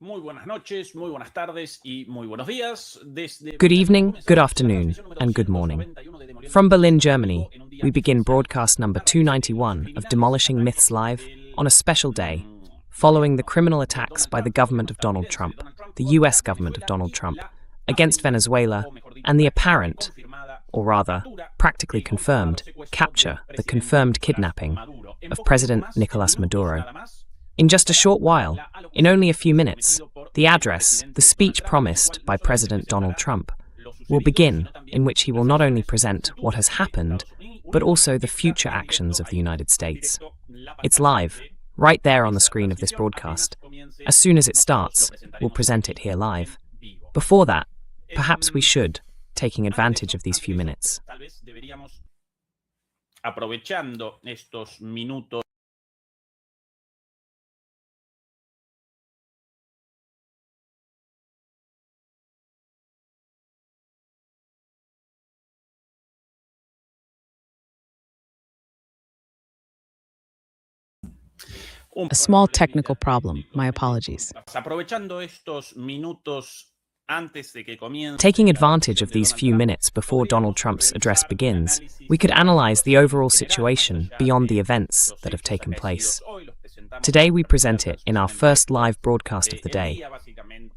Muy buenas noches, muy buenas tardes y muy buenos días. Good evening, good afternoon, and good morning. From Berlin, Germany, we begin broadcast number 291 of Demolishing Myths Live on a special day, following the criminal attacks by the government of Donald Trump, the US government of Donald Trump, against Venezuela, and the apparent, or rather, practically confirmed, capture, the confirmed kidnapping, of President Nicolas Maduro. In just a short while, in only a few minutes, the address, the speech promised by President Donald Trump, will begin, in which he will not only present what has happened, but also the future actions of the United States. It's live, right there on the screen of this broadcast. As soon as it starts, we'll present it here live. Before that, perhaps we should, taking advantage of these few minutes. Aprovechando estos minutos. A small technical problem. My apologies. Aprovechando estos minutos antes de que comience. Taking advantage of these few minutes before Donald Trump's address begins, we could analyze the overall situation beyond the events that have taken place. Today we present it in our first live broadcast of the day.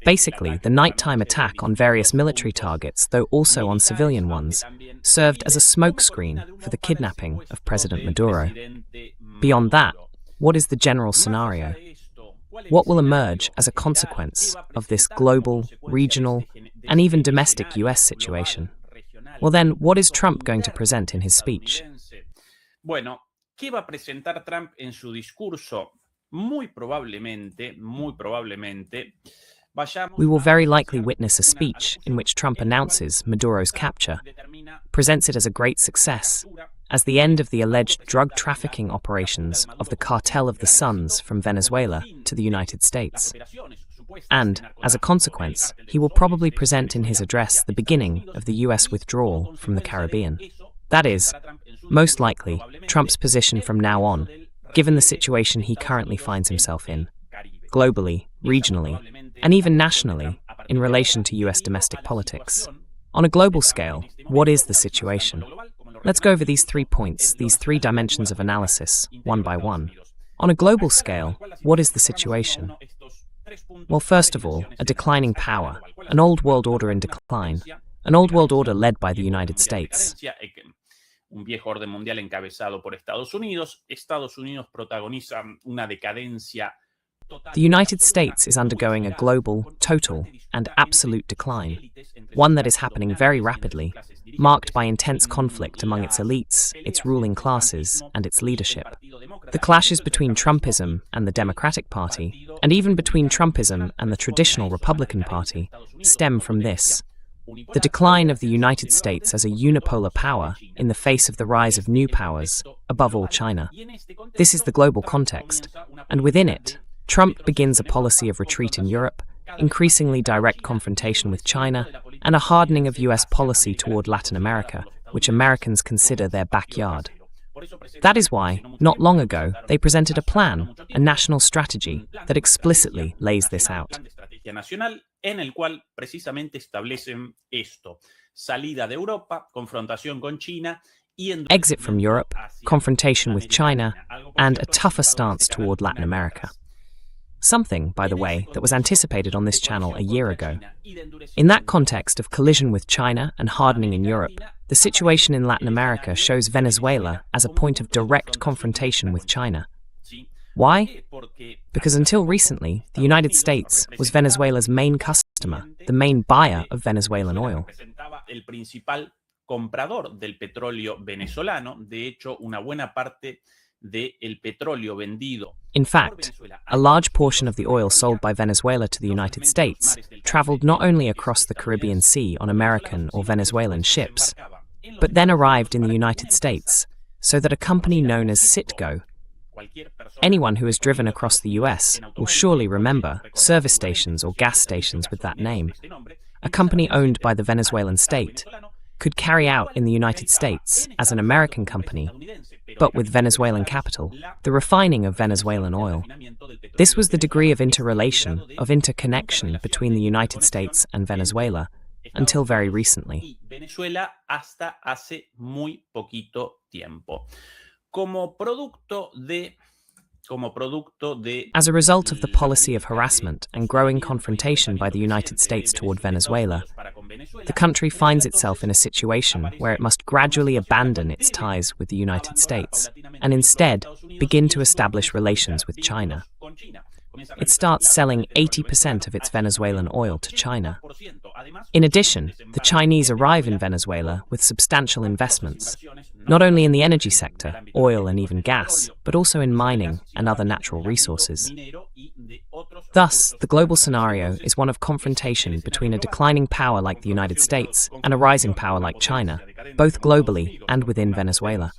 Basically, the nighttime attack on various military targets, though also on civilian ones, served as a smokescreen for the kidnapping of President Maduro. Beyond that, what is the general scenario? What will emerge as a consequence of this global, regional, and even domestic US situation? Well then, what is Trump going to present in his speech? Bueno, ¿qué va a presentar Trump en su discurso? Muy probablemente, we will very likely witness a speech in which Trump announces Maduro's capture, presents it as a great success, as the end of the alleged drug trafficking operations of the Cartel of the Suns from Venezuela to the United States. And, as a consequence, he will probably present in his address the beginning of the US withdrawal from the Caribbean. That is, most likely, Trump's position from now on, given the situation he currently finds himself in, globally, regionally, and even nationally, in relation to US domestic politics. On a global scale, what is the situation? Let's go over these 3 points, these 3 dimensions of analysis, one by one. On a global scale, what is the situation? Well, first of all, a declining power, an old world order in decline, an old world order led by the United States. Un viejo orden mundial encabezado por Estados Unidos. Estados Unidos protagoniza una decadencia. The United States is undergoing a global, total, and absolute decline, one that is happening very rapidly, marked by intense conflict among its elites, its ruling classes, and its leadership. The clashes between Trumpism and the Democratic Party, and even between Trumpism and the traditional Republican Party, stem from this: the decline of the United States as a unipolar power in the face of the rise of new powers, above all China. This is the global context, and within it, Trump begins a policy of retreat in Europe, increasingly direct confrontation with China, and a hardening of US policy toward Latin America, which Americans consider their backyard. That is why, not long ago, they presented a plan, a national strategy, that explicitly lays this out. En el cual precisamente establecen esto: salida de Europa, confrontación con China, exit from Europe, confrontation with China, and a tougher stance toward Latin America. Something, by the way, that was anticipated on this channel a year ago. In that context of collision with China and hardening in Europe, the situation in Latin America shows Venezuela as a point of direct confrontation with China. Why? Because until recently, the United States was Venezuela's main customer, the main buyer of Venezuelan oil. El principal comprador del petróleo venezolano. De hecho, una buena parte del petróleo vendido. In fact, a large portion of the oil sold by Venezuela to the United States traveled not only across the Caribbean Sea on American or Venezuelan ships, but then arrived in the United States, so that a company known as Citgo, anyone who has driven across the US will surely remember service stations or gas stations with that name, a company owned by the Venezuelan state, could carry out in the United States, as an American company, but with Venezuelan capital, the refining of Venezuelan oil. This was the degree of interrelation, of interconnection between the United States and Venezuela, until very recently. Venezuela hasta hace muy poquito tiempo. Como producto de As a result of the policy of harassment and growing confrontation by the United States toward Venezuela, the country finds itself in a situation where it must gradually abandon its ties with the United States and instead begin to establish relations with China. It starts selling 80% of its Venezuelan oil to China. In addition, the Chinese arrive in Venezuela with substantial investments, not only in the energy sector, oil and even gas, but also in mining and other natural resources. Thus, the global scenario is one of confrontation between a declining power like the United States and a rising power like China, both globally and within Venezuela.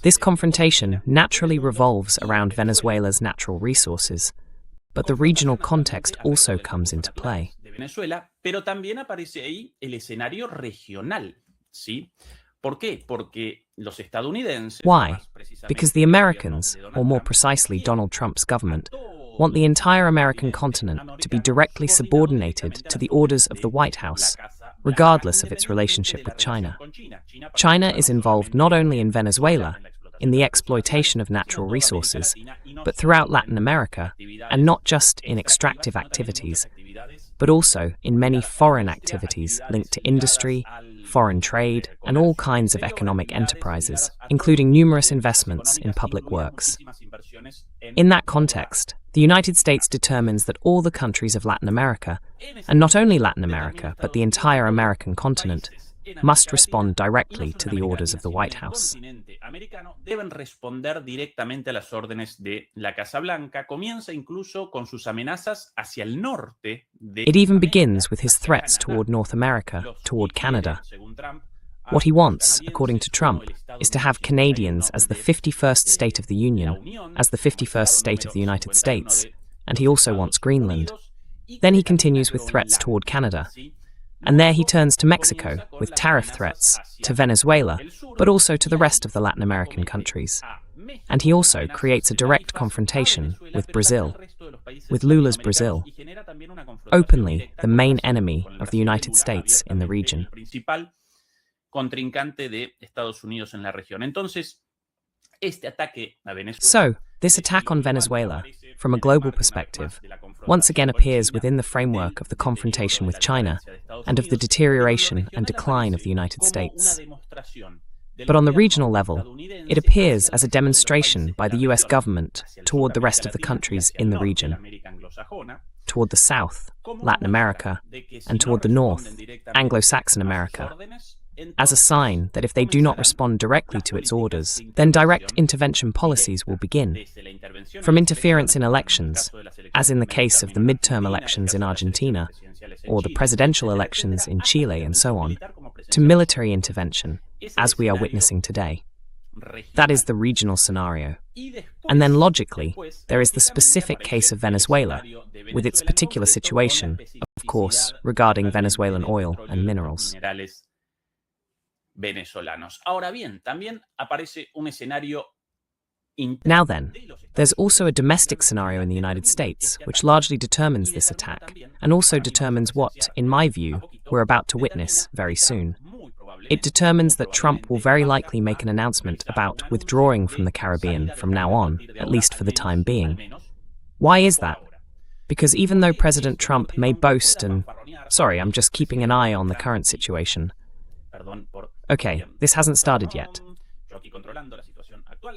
This confrontation naturally revolves around Venezuela's natural resources, but the regional context also comes into play. Venezuela, pero también aparece ahí el escenario regional, ¿sí? ¿Por qué? Porque los estadounidenses. Why? Because the Americans, or more precisely Donald Trump's government, want the entire American continent to be directly subordinated to the orders of the White House, regardless of its relationship with China. China is involved not only in Venezuela, in the exploitation of natural resources, but throughout Latin America, and not just in extractive activities, but also in many foreign activities linked to industry, foreign trade, and all kinds of economic enterprises, including numerous investments in public works. In that context, the United States determines that all the countries of Latin America, and not only Latin America, but the entire American continent, must respond directly to the orders of the White House. Deben responder directamente a las órdenes de la Casa Blanca. Comienza incluso con sus amenazas hacia el norte de It even begins with his threats toward North America, toward Canada. What he wants, according to Trump, is to have Canadians as the 51st state of the Union, as the 51st state of the United States, and he also wants Greenland. Then he continues with threats toward Canada. And there he turns to Mexico with tariff threats, to Venezuela, but also to the rest of the Latin American countries. And he also creates a direct confrontation with Brazil, with Lula's Brazil, openly the main enemy of the United States in the region. So, this attack on Venezuela, from a global perspective, once again appears within the framework of the confrontation with China and of the deterioration and decline of the United States. But on the regional level, it appears as a demonstration by the US government toward the rest of the countries in the region, toward the South, Latin America, and toward the North, Anglo-Saxon America, as a sign that if they do not respond directly to its orders, then direct intervention policies will begin. From interference in elections, as in the case of the midterm elections in Argentina, or the presidential elections in Chile and so on, to military intervention, as we are witnessing today. That is the regional scenario. And then logically, there is the specific case of Venezuela, with its particular situation, of course, regarding Venezuelan oil and minerals. Venezolanos. Ahora bien, también aparece un escenario. Now then, there's also a domestic scenario in the United States, which largely determines this attack, and also determines what, in my view, we're about to witness very soon. It determines that Trump will very likely make an announcement about withdrawing from the Caribbean from now on, at least for the time being. Why is that? Because even though President Trump may boast and... Sorry, I'm just keeping an eye on the current situation. Okay, this hasn't started yet.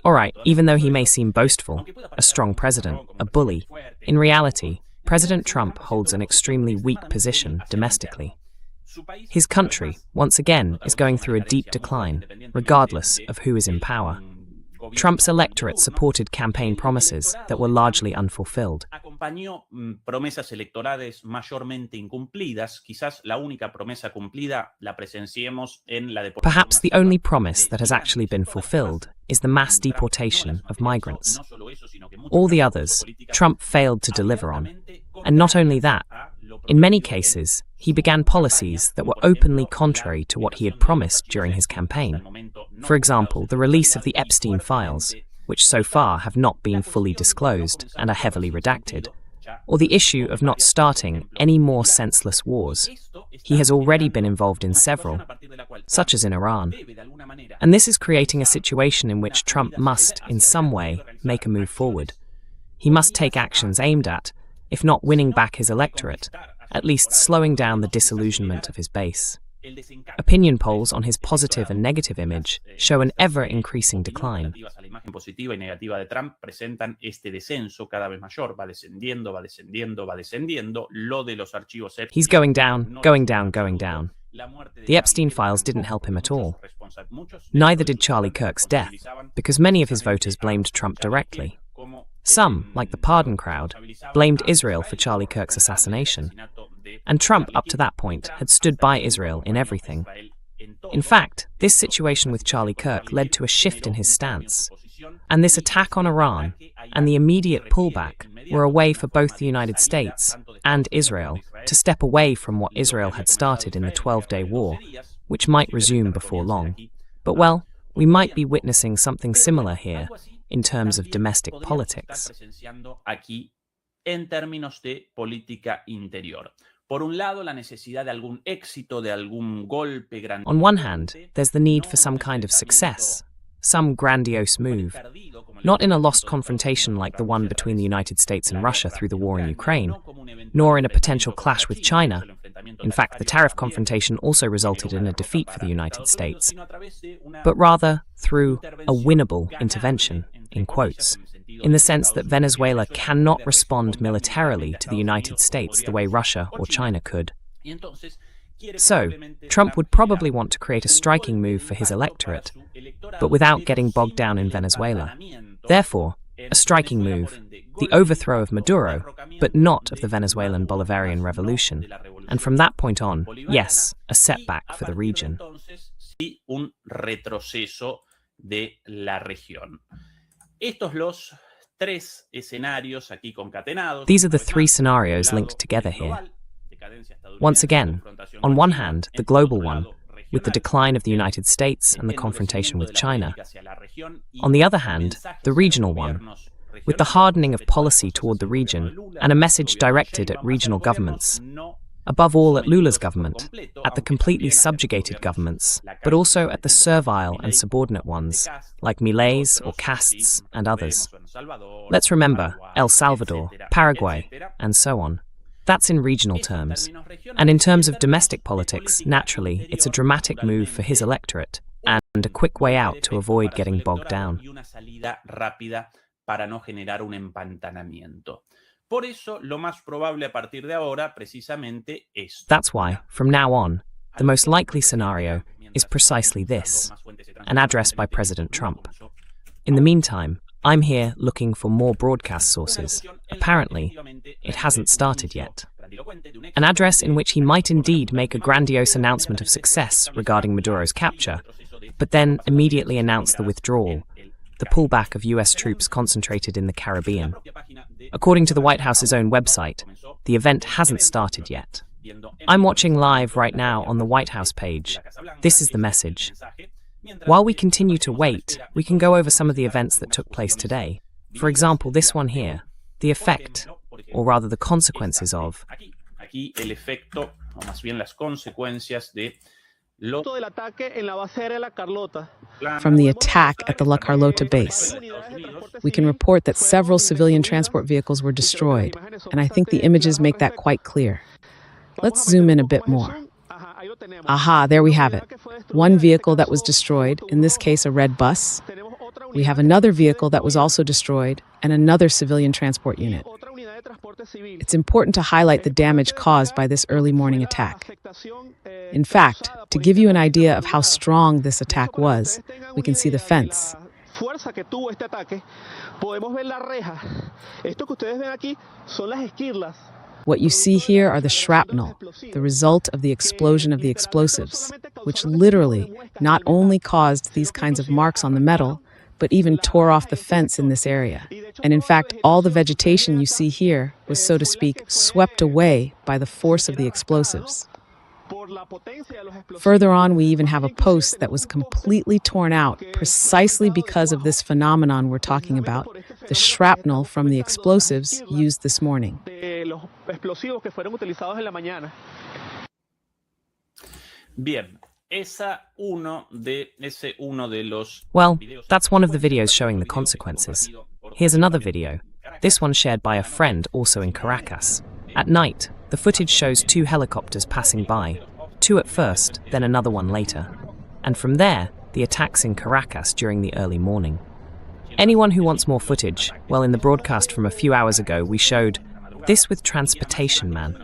All right, even though he may seem boastful, a strong president, a bully, in reality, President Trump holds an extremely weak position domestically. His country, once again, is going through a deep decline, regardless of who is in power. Trump's electorate supported campaign promises that were largely unfulfilled. Acompañó promesas electorales mayormente incumplidas. Quizás la única promesa cumplida la presenciemos en la deportación. Perhaps the only promise that has actually been fulfilled is the mass deportation of migrants. All the others, Trump failed to deliver on. And not only that, in many cases, he began policies that were openly contrary to what he had promised during his campaign. For example, the release of the Epstein files, which so far have not been fully disclosed and are heavily redacted, or the issue of not starting any more senseless wars. He has already been involved in several, such as in Iran. And this is creating a situation in which Trump must, in some way, make a move forward. He must take actions aimed at, if not winning back his electorate, at least slowing down the disillusionment of his base. Opinion polls on his positive and negative image show an ever-increasing decline. Positiva y negativa de Trump presentan este descenso cada vez mayor, va descendiendo, va descendiendo, va descendiendo. Lo de los archivos He's going down, going down, going down. The Epstein files didn't help him at all. Neither did Charlie Kirk's death, because many of his voters blamed Trump directly. Some, like the pardon crowd, blamed Israel for Charlie Kirk's assassination. And Trump, up to that point, had stood by Israel in everything. In fact, this situation with Charlie Kirk led to a shift in his stance. And this attack on Iran and the immediate pullback were a way for both the United States and Israel to step away from what Israel had started in the 12-day war, which might resume before long. But well, we might be witnessing something similar here in terms of domestic politics. En términos de política interior. Por un lado, la necesidad de algún éxito, de algún golpe grande. On one hand, there's the need for some kind of success, some grandiose move, not in a lost confrontation like the one between the United States and Russia through the war in Ukraine, nor in a potential clash with China. In fact, the tariff confrontation also resulted in a defeat for the United States, but rather through a winnable intervention, in quotes, in the sense that Venezuela cannot respond militarily to the United States the way Russia or China could. So, Trump would probably want to create a striking move for his electorate, but without getting bogged down in Venezuela. Therefore, a striking move, the overthrow of Maduro, but not of the Venezuelan Bolivarian Revolution. And from that point on, yes, a setback for the region. Un retroceso de la región. Estos los tres escenarios aquí concatenados. These are the three scenarios linked together here. Once again, on one hand, the global one, with the decline of the United States and the confrontation with China. On the other hand, the regional one, with the hardening of policy toward the region and a message directed at regional governments. Above all at Lula's government, at the completely subjugated governments, but also at the servile and subordinate ones, like Milei's or Cast's and others. Let's remember El Salvador, Paraguay, and so on. That's in regional terms. And in terms of domestic politics, naturally, it's a dramatic move for his electorate, and a quick way out to avoid getting bogged down. Por eso, lo más probable a partir de ahora, precisamente, es. That's why, from now on, the most likely scenario is precisely this, an address by President Trump. In the meantime, I'm here looking for more broadcast sources. Apparently, it hasn't started yet. An address in which he might indeed make a grandiose announcement of success regarding Maduro's capture, but then immediately announce the withdrawal, the pullback of US troops concentrated in the Caribbean. According to the White House's own website, the event hasn't started yet. I'm watching live right now on the White House page. This is the message. While we continue to wait, we can go over some of the events that took place today. For example, this one here, the effect, or rather the consequences of. Aquí el efecto, o más bien las consecuencias de From the attack at the La Carlota base. We can report that several civilian transport vehicles were destroyed, and I think the images make that quite clear. Let's zoom in a bit more. Aha, there we have it. One vehicle that was destroyed, in this case a red bus. We have another vehicle that was also destroyed and another civilian transport unit. It's important to highlight the damage caused by this early morning attack. In fact, to give you an idea of how strong this attack was, we can see the fence. What you see here are the shrapnel, the result of the explosion of the explosives, which literally not only caused these kinds of marks on the metal, but even tore off the fence in this area. And in fact, all the vegetation you see here was, so to speak, swept away by the force of the explosives. Further on, we even have a post that was completely torn out precisely because of this phenomenon we're talking about, the shrapnel from the explosives used this morning. Bien. Well, that's one of the videos showing the consequences. Here's another video. This one shared by a friend also in Caracas. At night, the footage shows 2 helicopters passing by, 2 at first, then another one later. And from there, the attacks in Caracas during the early morning. Anyone who wants more footage, well, in the broadcast from a few hours ago, we showed this with transportation, man.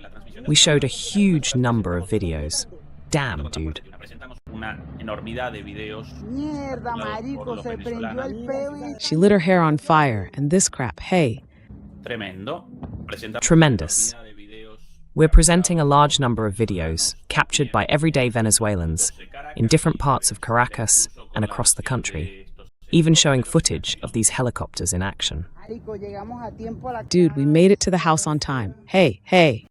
We showed a huge number of videos. Damn, dude. She lit her hair on fire, and this crap, hey. Tremendous. We're presenting a large number of videos captured by everyday Venezuelans in different parts of Caracas and across the country, even showing footage of these helicopters in action. Dude, we made it to the house on time. Hey, hey.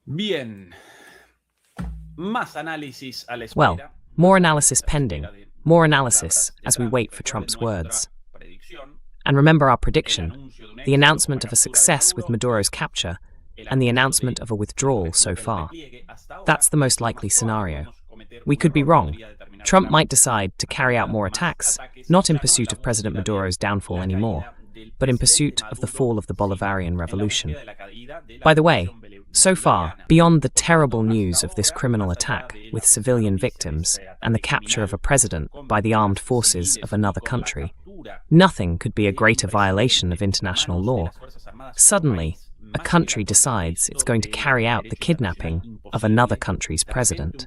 Bien. Más análisis a la espera. Well, more analysis pending. More analysis as we wait for Trump's words. And remember our prediction, the announcement of a success with Maduro's capture and the announcement of a withdrawal so far. That's the most likely scenario. We could be wrong. Trump might decide to carry out more attacks, not in pursuit of President Maduro's downfall anymore, but in pursuit of the fall of the Bolivarian Revolution. By the way, so far, beyond the terrible news of this criminal attack with civilian victims and the capture of a president by the armed forces of another country, nothing could be a greater violation of international law. Suddenly, a country decides it's going to carry out the kidnapping of another country's president.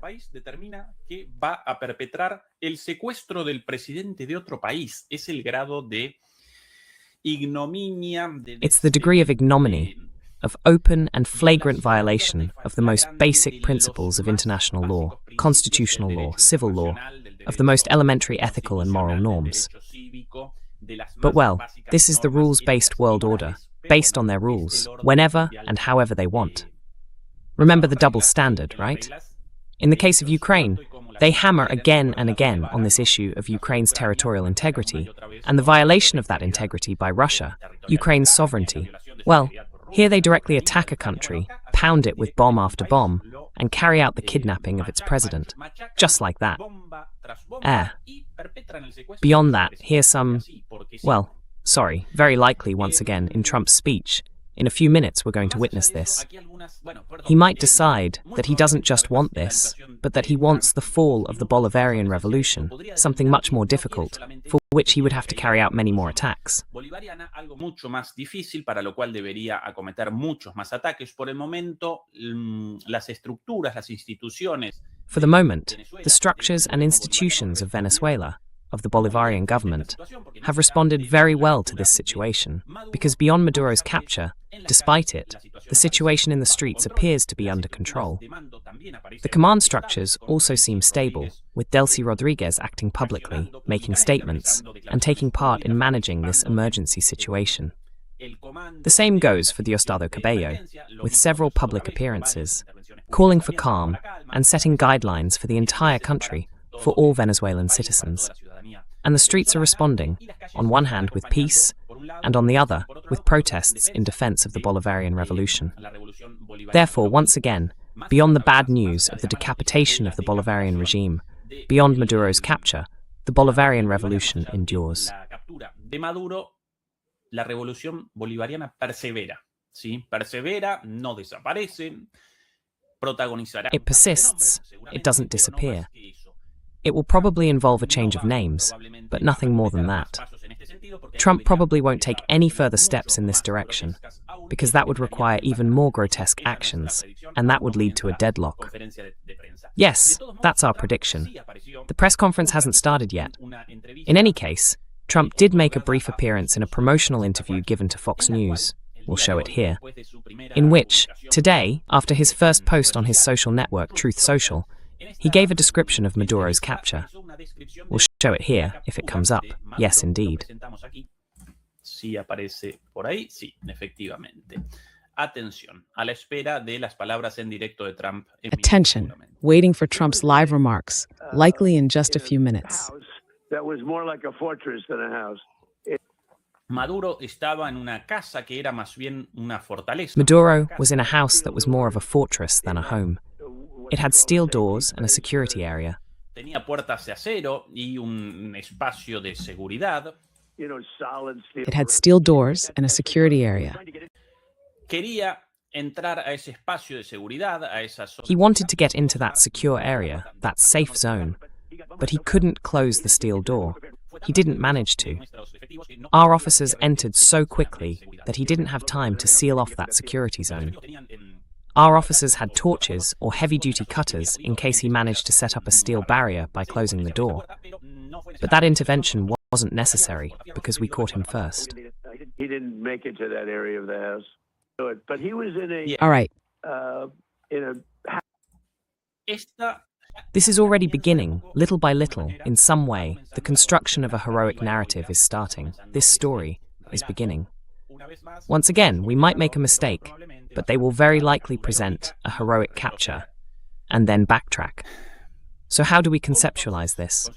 It's the degree of ignominy, of open and flagrant violation of the most basic principles of international law, constitutional law, civil law, of the most elementary ethical and moral norms. But well, this is the rules-based world order, based on their rules, whenever and however they want. Remember the double standard, right? In the case of Ukraine, they hammer again and again on this issue of Ukraine's territorial integrity and the violation of that integrity by Russia, Ukraine's sovereignty. Well, here they directly attack a country, pound it with bomb after bomb, and carry out the kidnapping of its president. Just like that. Beyond that, here's some, well, sorry, very likely once again in Trump's speech. In a few minutes we're going to witness this. He might decide that he doesn't just want this, but that he wants the fall of the Bolivarian Revolution, something much more difficult, for which he would have to carry out many more attacks. For the moment, the structures and institutions of Venezuela, of the Bolivarian government, have responded very well to this situation, because beyond Maduro's capture, despite it, the situation in the streets appears to be under control. The command structures also seem stable, with Delcy Rodriguez acting publicly, making statements, and taking part in managing this emergency situation. The same goes for Diosdado Cabello, with several public appearances, calling for calm and setting guidelines for the entire country for all Venezuelan citizens. And the streets are responding, on one hand with peace, and on the other with protests in defense of the Bolivarian Revolution. Therefore, once again, beyond the bad news of the decapitation of the Bolivarian regime, beyond Maduro's capture, the Bolivarian revolution endures. La captura de Maduro, la revolución bolivariana persevera, ¿sí? Persevera, no desaparece, protagonizará. It persists, it doesn't disappear. It will probably involve a change of names, but nothing more than that. Trump probably won't take any further steps in this direction, because that would require even more grotesque actions, and that would lead to a deadlock. Yes, that's our prediction. The press conference hasn't started yet. In any case, Trump did make a brief appearance in a promotional interview given to Fox News. We'll show it here. In which, today, after his first post on his social network, Truth Social, he gave a description of Maduro's capture. We'll show it here, if it comes up. Yes, indeed. Sí aparece por ahí, sí, efectivamente. Atención, a la espera de las palabras en directo de Trump. Attention, waiting for Trump's live remarks, likely in just a few minutes. That was more like a fortress than a house. Maduro estaba en una casa que era más bien una fortaleza. Maduro was in a house that was more of a fortress than a home. It had steel doors and a security area. Tenía puertas de acero y un espacio de seguridad. It had steel doors and a security area. Quería entrar a ese espacio de seguridad, a esa zona. He wanted to get into that secure area, that safe zone, but he couldn't close the steel door. He didn't manage to. Our officers entered so quickly that he didn't have time to seal off that security zone. Our officers had torches or heavy-duty cutters in case he managed to set up a steel barrier by closing the door. But that intervention wasn't necessary because we caught him first. He didn't make it to that area of the house. But he was in a... All right. This is already beginning, little by little, in some way. The construction of a heroic narrative is starting. This story is beginning. Once again, we might make a mistake, but they will very likely present a heroic capture and then backtrack. So how do we conceptualize this?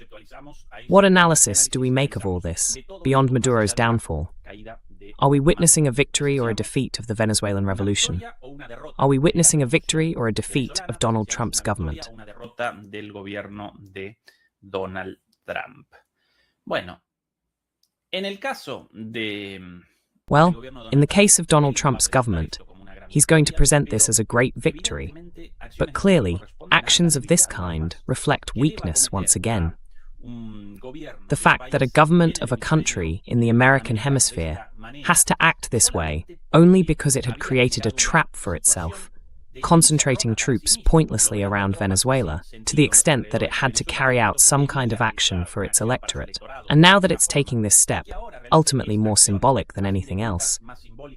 What analysis do we make of all this, beyond Maduro's downfall? Are we witnessing a victory or a defeat of the Venezuelan revolution? Are we witnessing a victory or a defeat of Donald Trump's government? Del gobierno de Donald Trump. Bueno, en el caso de... Well, in the case of Donald Trump's government, he's going to present this as a great victory. But clearly, actions of this kind reflect weakness once again. The fact that a government of a country in the American hemisphere has to act this way only because it had created a trap for itself, concentrating troops pointlessly around Venezuela to the extent that it had to carry out some kind of action for its electorate. And now that it's taking this step, ultimately more symbolic than anything else,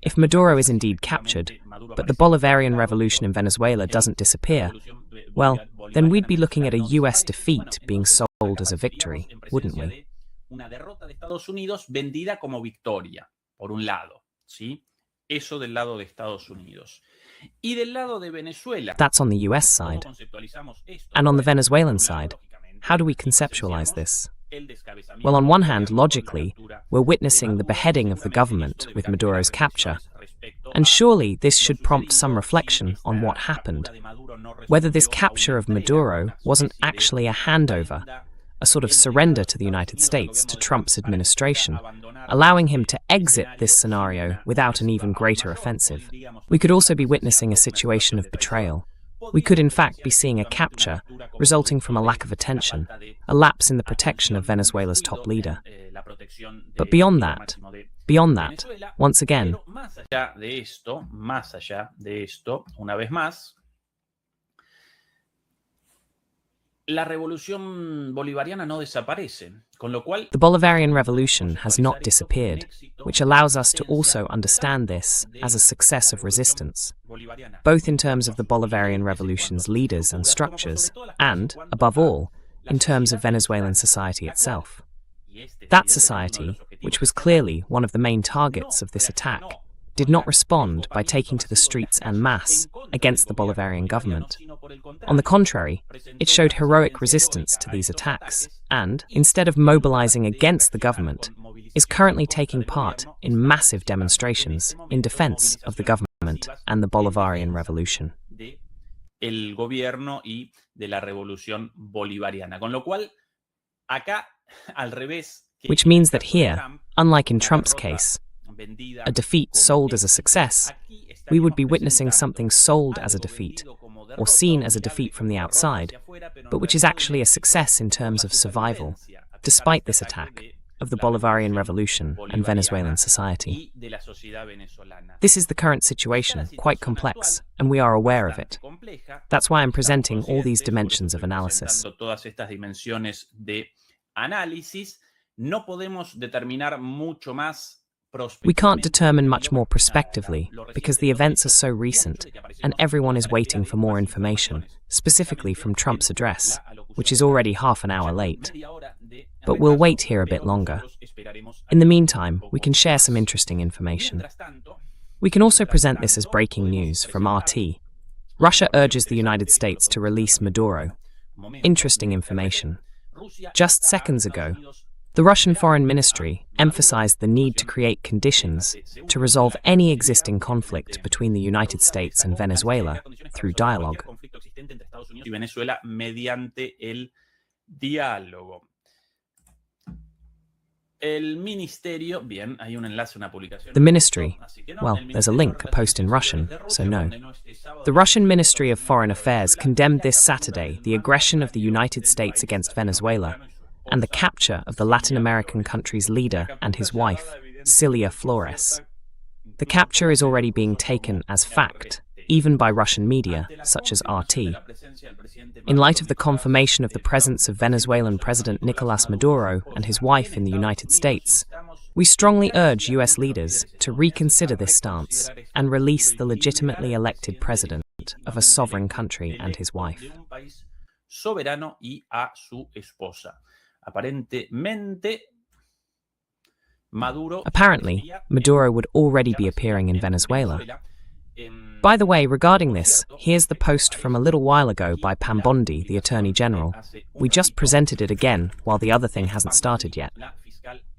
if Maduro is indeed captured, but the Bolivarian revolution in Venezuela doesn't disappear, well, then we'd be looking at a US defeat being sold as a victory, wouldn't we? Una derrota de Estados Unidos vendida como victoria, por un lado, ¿sí? Eso del lado de Estados Unidos. Y del lado de Venezuela. That's on the US side. And on the Venezuelan side, how do we conceptualize this? Well, on one hand, logically, we're witnessing the beheading of the government with Maduro's capture, and surely this should prompt some reflection on what happened, whether this capture of Maduro wasn't actually a handover, a sort of surrender to the United States, to Trump's administration, allowing him to exit this scenario without an even greater offensive. We could also be witnessing a situation of betrayal. We could in fact be seeing a capture resulting from a lack of attention, a lapse in the protection of Venezuela's top leader. But beyond that, once again, Más allá de esto, una vez más, la revolución bolivariana no desaparece, con lo cual the Bolivarian revolution has not disappeared, which allows us to also understand this as a success of resistance, both in terms of the Bolivarian revolution's leaders and structures, and, above all, in terms of Venezuelan society itself. That society, which was clearly one of the main targets of this attack, did not respond by taking to the streets en masse against the Bolivarian government. On the contrary, it showed heroic resistance to these attacks and, instead of mobilizing against the government, is currently taking part in massive demonstrations in defense of the government and the Bolivarian revolution. el gobierno y de la revolución bolivariana. Con lo cual, acá, al revés, which means that here, unlike in Trump's case, a defeat sold as a success, we would be witnessing something sold as a defeat, or seen as a defeat from the outside, but which is actually a success in terms of survival, despite this attack, of the Bolivarian Revolution and Venezuelan society. This is the current situation, quite complex, and we are aware of it. That's why I'm presenting all these dimensions of analysis. Todas estas dimensiones de análisis, no podemos determinar mucho más. We can't determine much more prospectively because the events are so recent and everyone is waiting for more information, specifically from Trump's address, which is already half an hour late. But we'll wait here a bit longer. In the meantime, we can share some interesting information. We can also present this as breaking news from RT. Russia urges the United States to release Maduro. Interesting information. Just seconds ago, the Russian Foreign Ministry emphasized the need to create conditions to resolve any existing conflict between the United States and Venezuela through dialogue. The ministry, well, there's a link, a post in Russian, so no. The Russian Ministry of Foreign Affairs condemned this Saturday the aggression of the United States against Venezuela and the capture of the Latin American country's leader and his wife, Cilia Flores. The capture is already being taken as fact, even by Russian media, such as RT. In light of the confirmation of the presence of Venezuelan President Nicolás Maduro and his wife in the United States, we strongly urge US leaders to reconsider this stance and release the legitimately elected president of a sovereign country and his wife. Soberano y a su esposa. Apparently, Maduro would already be appearing in Venezuela. By the way, regarding this, here's the post from a little while ago by Pambondi, the Attorney General. We just presented it again while the other thing hasn't started yet.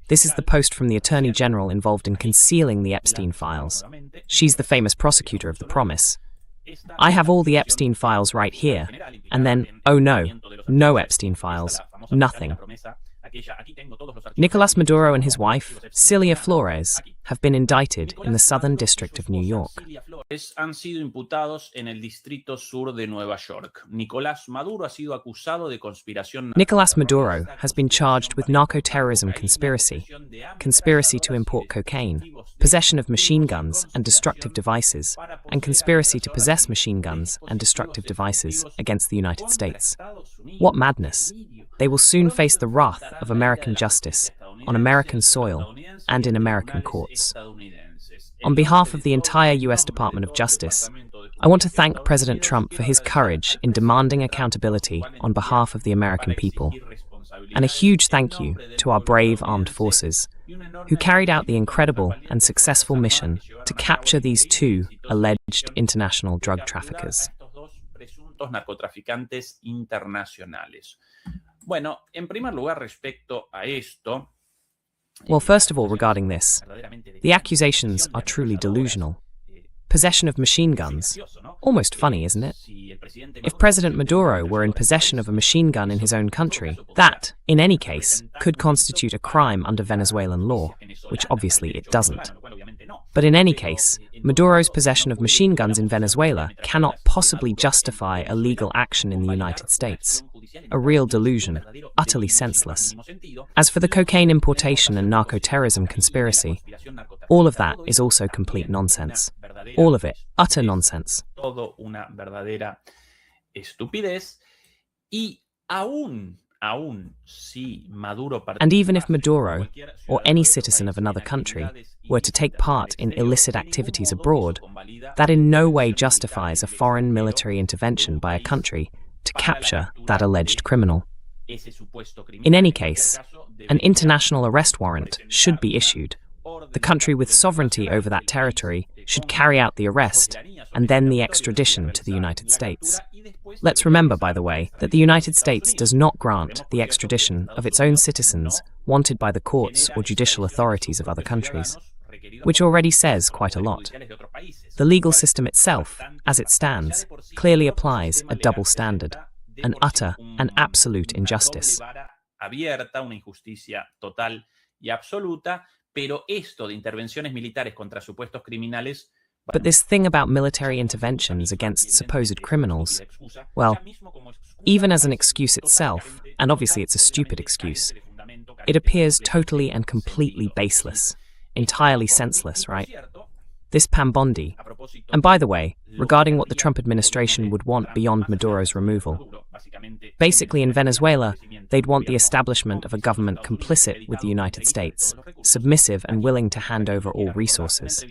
This is the post from the Attorney General involved in concealing the Epstein files. She's the famous prosecutor of the Promise. I have all the Epstein files right here, and then, oh no, no Epstein files, nothing. Nicolás Maduro and his wife, Cilia Flores, have been indicted in the Southern District of New York. Han sido imputados en el Distrito Sur de Nueva York. Nicolás Maduro ha sido acusado de conspiración. Nicolás Maduro has been charged with narco-terrorism conspiracy, conspiracy to import cocaine, possession of machine guns and destructive devices, and conspiracy to possess machine guns and destructive devices against the United States. What madness! They will soon face the wrath of American justice on American soil and in American courts. On behalf of the entire US Department of Justice, I want to thank President Trump for his courage in demanding accountability on behalf of the American people. And a huge thank you to our brave armed forces, who carried out the incredible and successful mission to capture these two alleged international drug traffickers. Narcotraficantes internacionales. Bueno, en primer lugar, respecto a esto. Well, first of all, regarding this, the accusations are truly delusional. Possession of machine guns. Almost funny, isn't it? If President Maduro were in possession of a machine gun in his own country, that, in any case, could constitute a crime under Venezuelan law, which obviously it doesn't. But in any case, Maduro's possession of machine guns in Venezuela cannot possibly justify a legal action in the United States. A real delusion, utterly senseless. As for the cocaine importation and narco-terrorism conspiracy, all of that is also complete nonsense. All of it, utter nonsense. Todo una verdadera estupidez. Y aún si Maduro... And even if Maduro, or any citizen of another country, were to take part in illicit activities abroad, that in no way justifies a foreign military intervention by a country to capture that alleged criminal. In any case, an international arrest warrant should be issued. The country with sovereignty over that territory should carry out the arrest and then the extradition to the United States. Let's remember, by the way, that the United States does not grant the extradition of its own citizens wanted by the courts or judicial authorities of other countries, which already says quite a lot. The legal system itself, as it stands, clearly applies a double standard, an utter and absolute injustice. Abierta, una injusticia total y absoluta, pero esto de intervenciones militares contra supuestos criminales. But this thing about military interventions against supposed criminals, well, even as an excuse itself, and obviously it's a stupid excuse, it appears totally and completely baseless, entirely senseless, right? This Pambondi, and by the way, regarding what the Trump administration would want beyond Maduro's removal, basically in Venezuela, they'd want the establishment of a government complicit with the United States, submissive and willing to hand over all resources.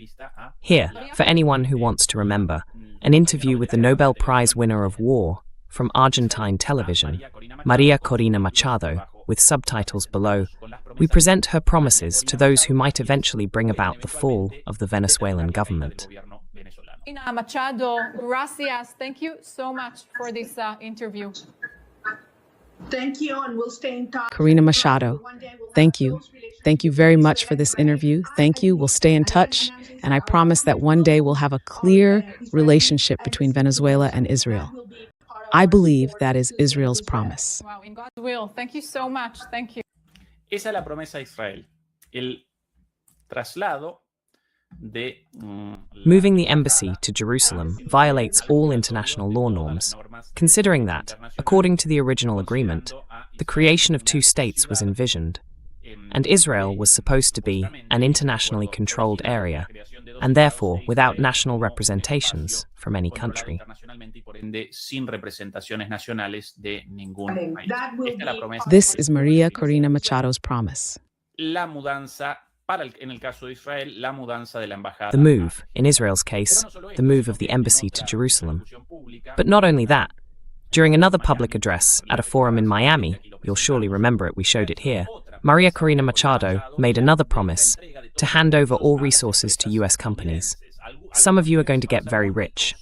Here, for anyone who wants to remember, an interview with the Nobel Prize winner of war from Argentine television, Maria Corina Machado, with subtitles below, we present her promises to those who might eventually bring about the fall of the Venezuelan government. Machado, gracias. Thank you so much for this interview. Thank you, and we'll stay in touch. Corina Machado, thank you. Thank you very much for this interview. Thank you. We'll stay in touch. And I promise that one day we'll have a clear relationship between Venezuela and Israel. I believe that is Israel's promise. Wow, in God's will. Thank you so much. Thank you. Esa es la promesa de Israel. El traslado de Moving the embassy to Jerusalem violates all international law norms, considering that, according to the original agreement, the creation of two states was envisioned, and Israel was supposed to be an internationally controlled area, and therefore without national representations from any country. This is Maria Corina Machado's promise. The move, in Israel's case, the move of the embassy to Jerusalem. But not only that, during another public address at a forum in Miami, you'll surely remember it, we showed it here, Maria Corina Machado made another promise to hand over all resources to US companies. Some of you are going to get very rich.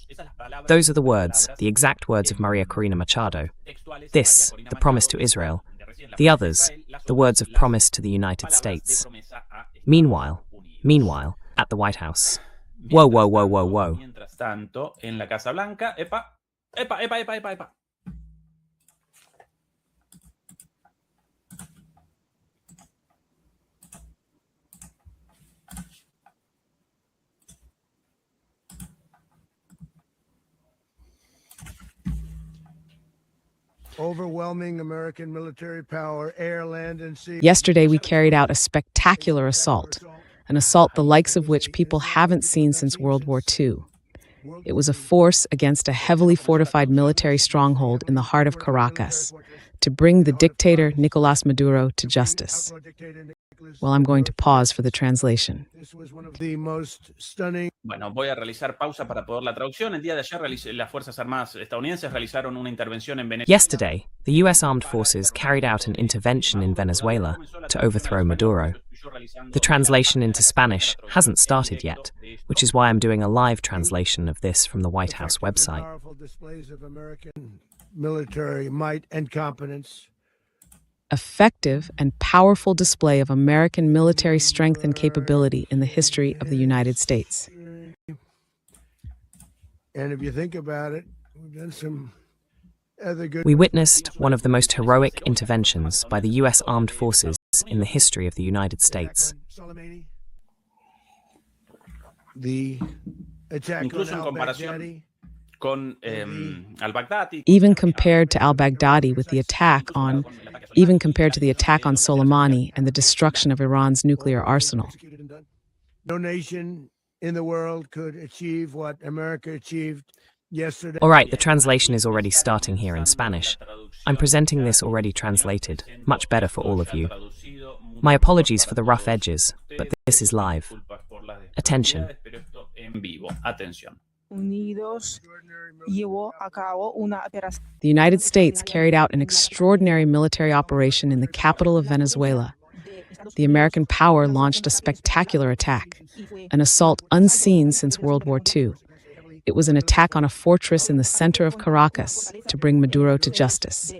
Those are the words, the exact words of Maria Corina Machado. This, the promise to Israel. The others, the words of promise to the United States. Meanwhile, at the White House. Whoa, whoa, whoa, whoa, whoa. Mientras tanto, en la Casa Blanca, epa. Overwhelming American military power, air, land, and sea. Yesterday, we carried out a spectacular assault, an assault the likes of which people haven't seen since World War II. It was a force against a heavily fortified military stronghold in the heart of Caracas to bring the dictator Nicolás Maduro to justice. Well, I'm going to pause for the translation. This was one of the most stunning. Bueno, voy a realizar pausa para poder la traducción. El día de ayer las Fuerzas Armadas estadounidenses realizaron una intervención en Venezuela. Yesterday, the US Armed Forces carried out an intervention in Venezuela to overthrow Maduro. The translation into Spanish hasn't started yet, which is why I'm doing a live translation of this from the White House website. Powerful displays of American military might and competence. Effective and powerful display of American military strength and capability in the history of the United States. And if you think about it, we've done some other good. We witnessed one of the most heroic interventions by the US Armed Forces in the history of the United States. Soleimani, the attack Incluso on en comparación al-Baghdadi, con al-Baghdadi. Even compared to al-Baghdadi with the attack on, even compared to the attack on Soleimani and the destruction of Iran's nuclear arsenal. executed and done. No nation in the world could achieve what America achieved yesterday. All right, the translation is already starting here in Spanish. I'm presenting this already translated, much better for all of you. My apologies for the rough edges, but this is live. Attention. Unidos llevó a cabo una operación. The United States carried out an extraordinary military operation in the capital of Venezuela. The American power launched a spectacular attack, an assault unseen since World War II. It was an attack on a fortress in the center of Caracas to bring Maduro to justice.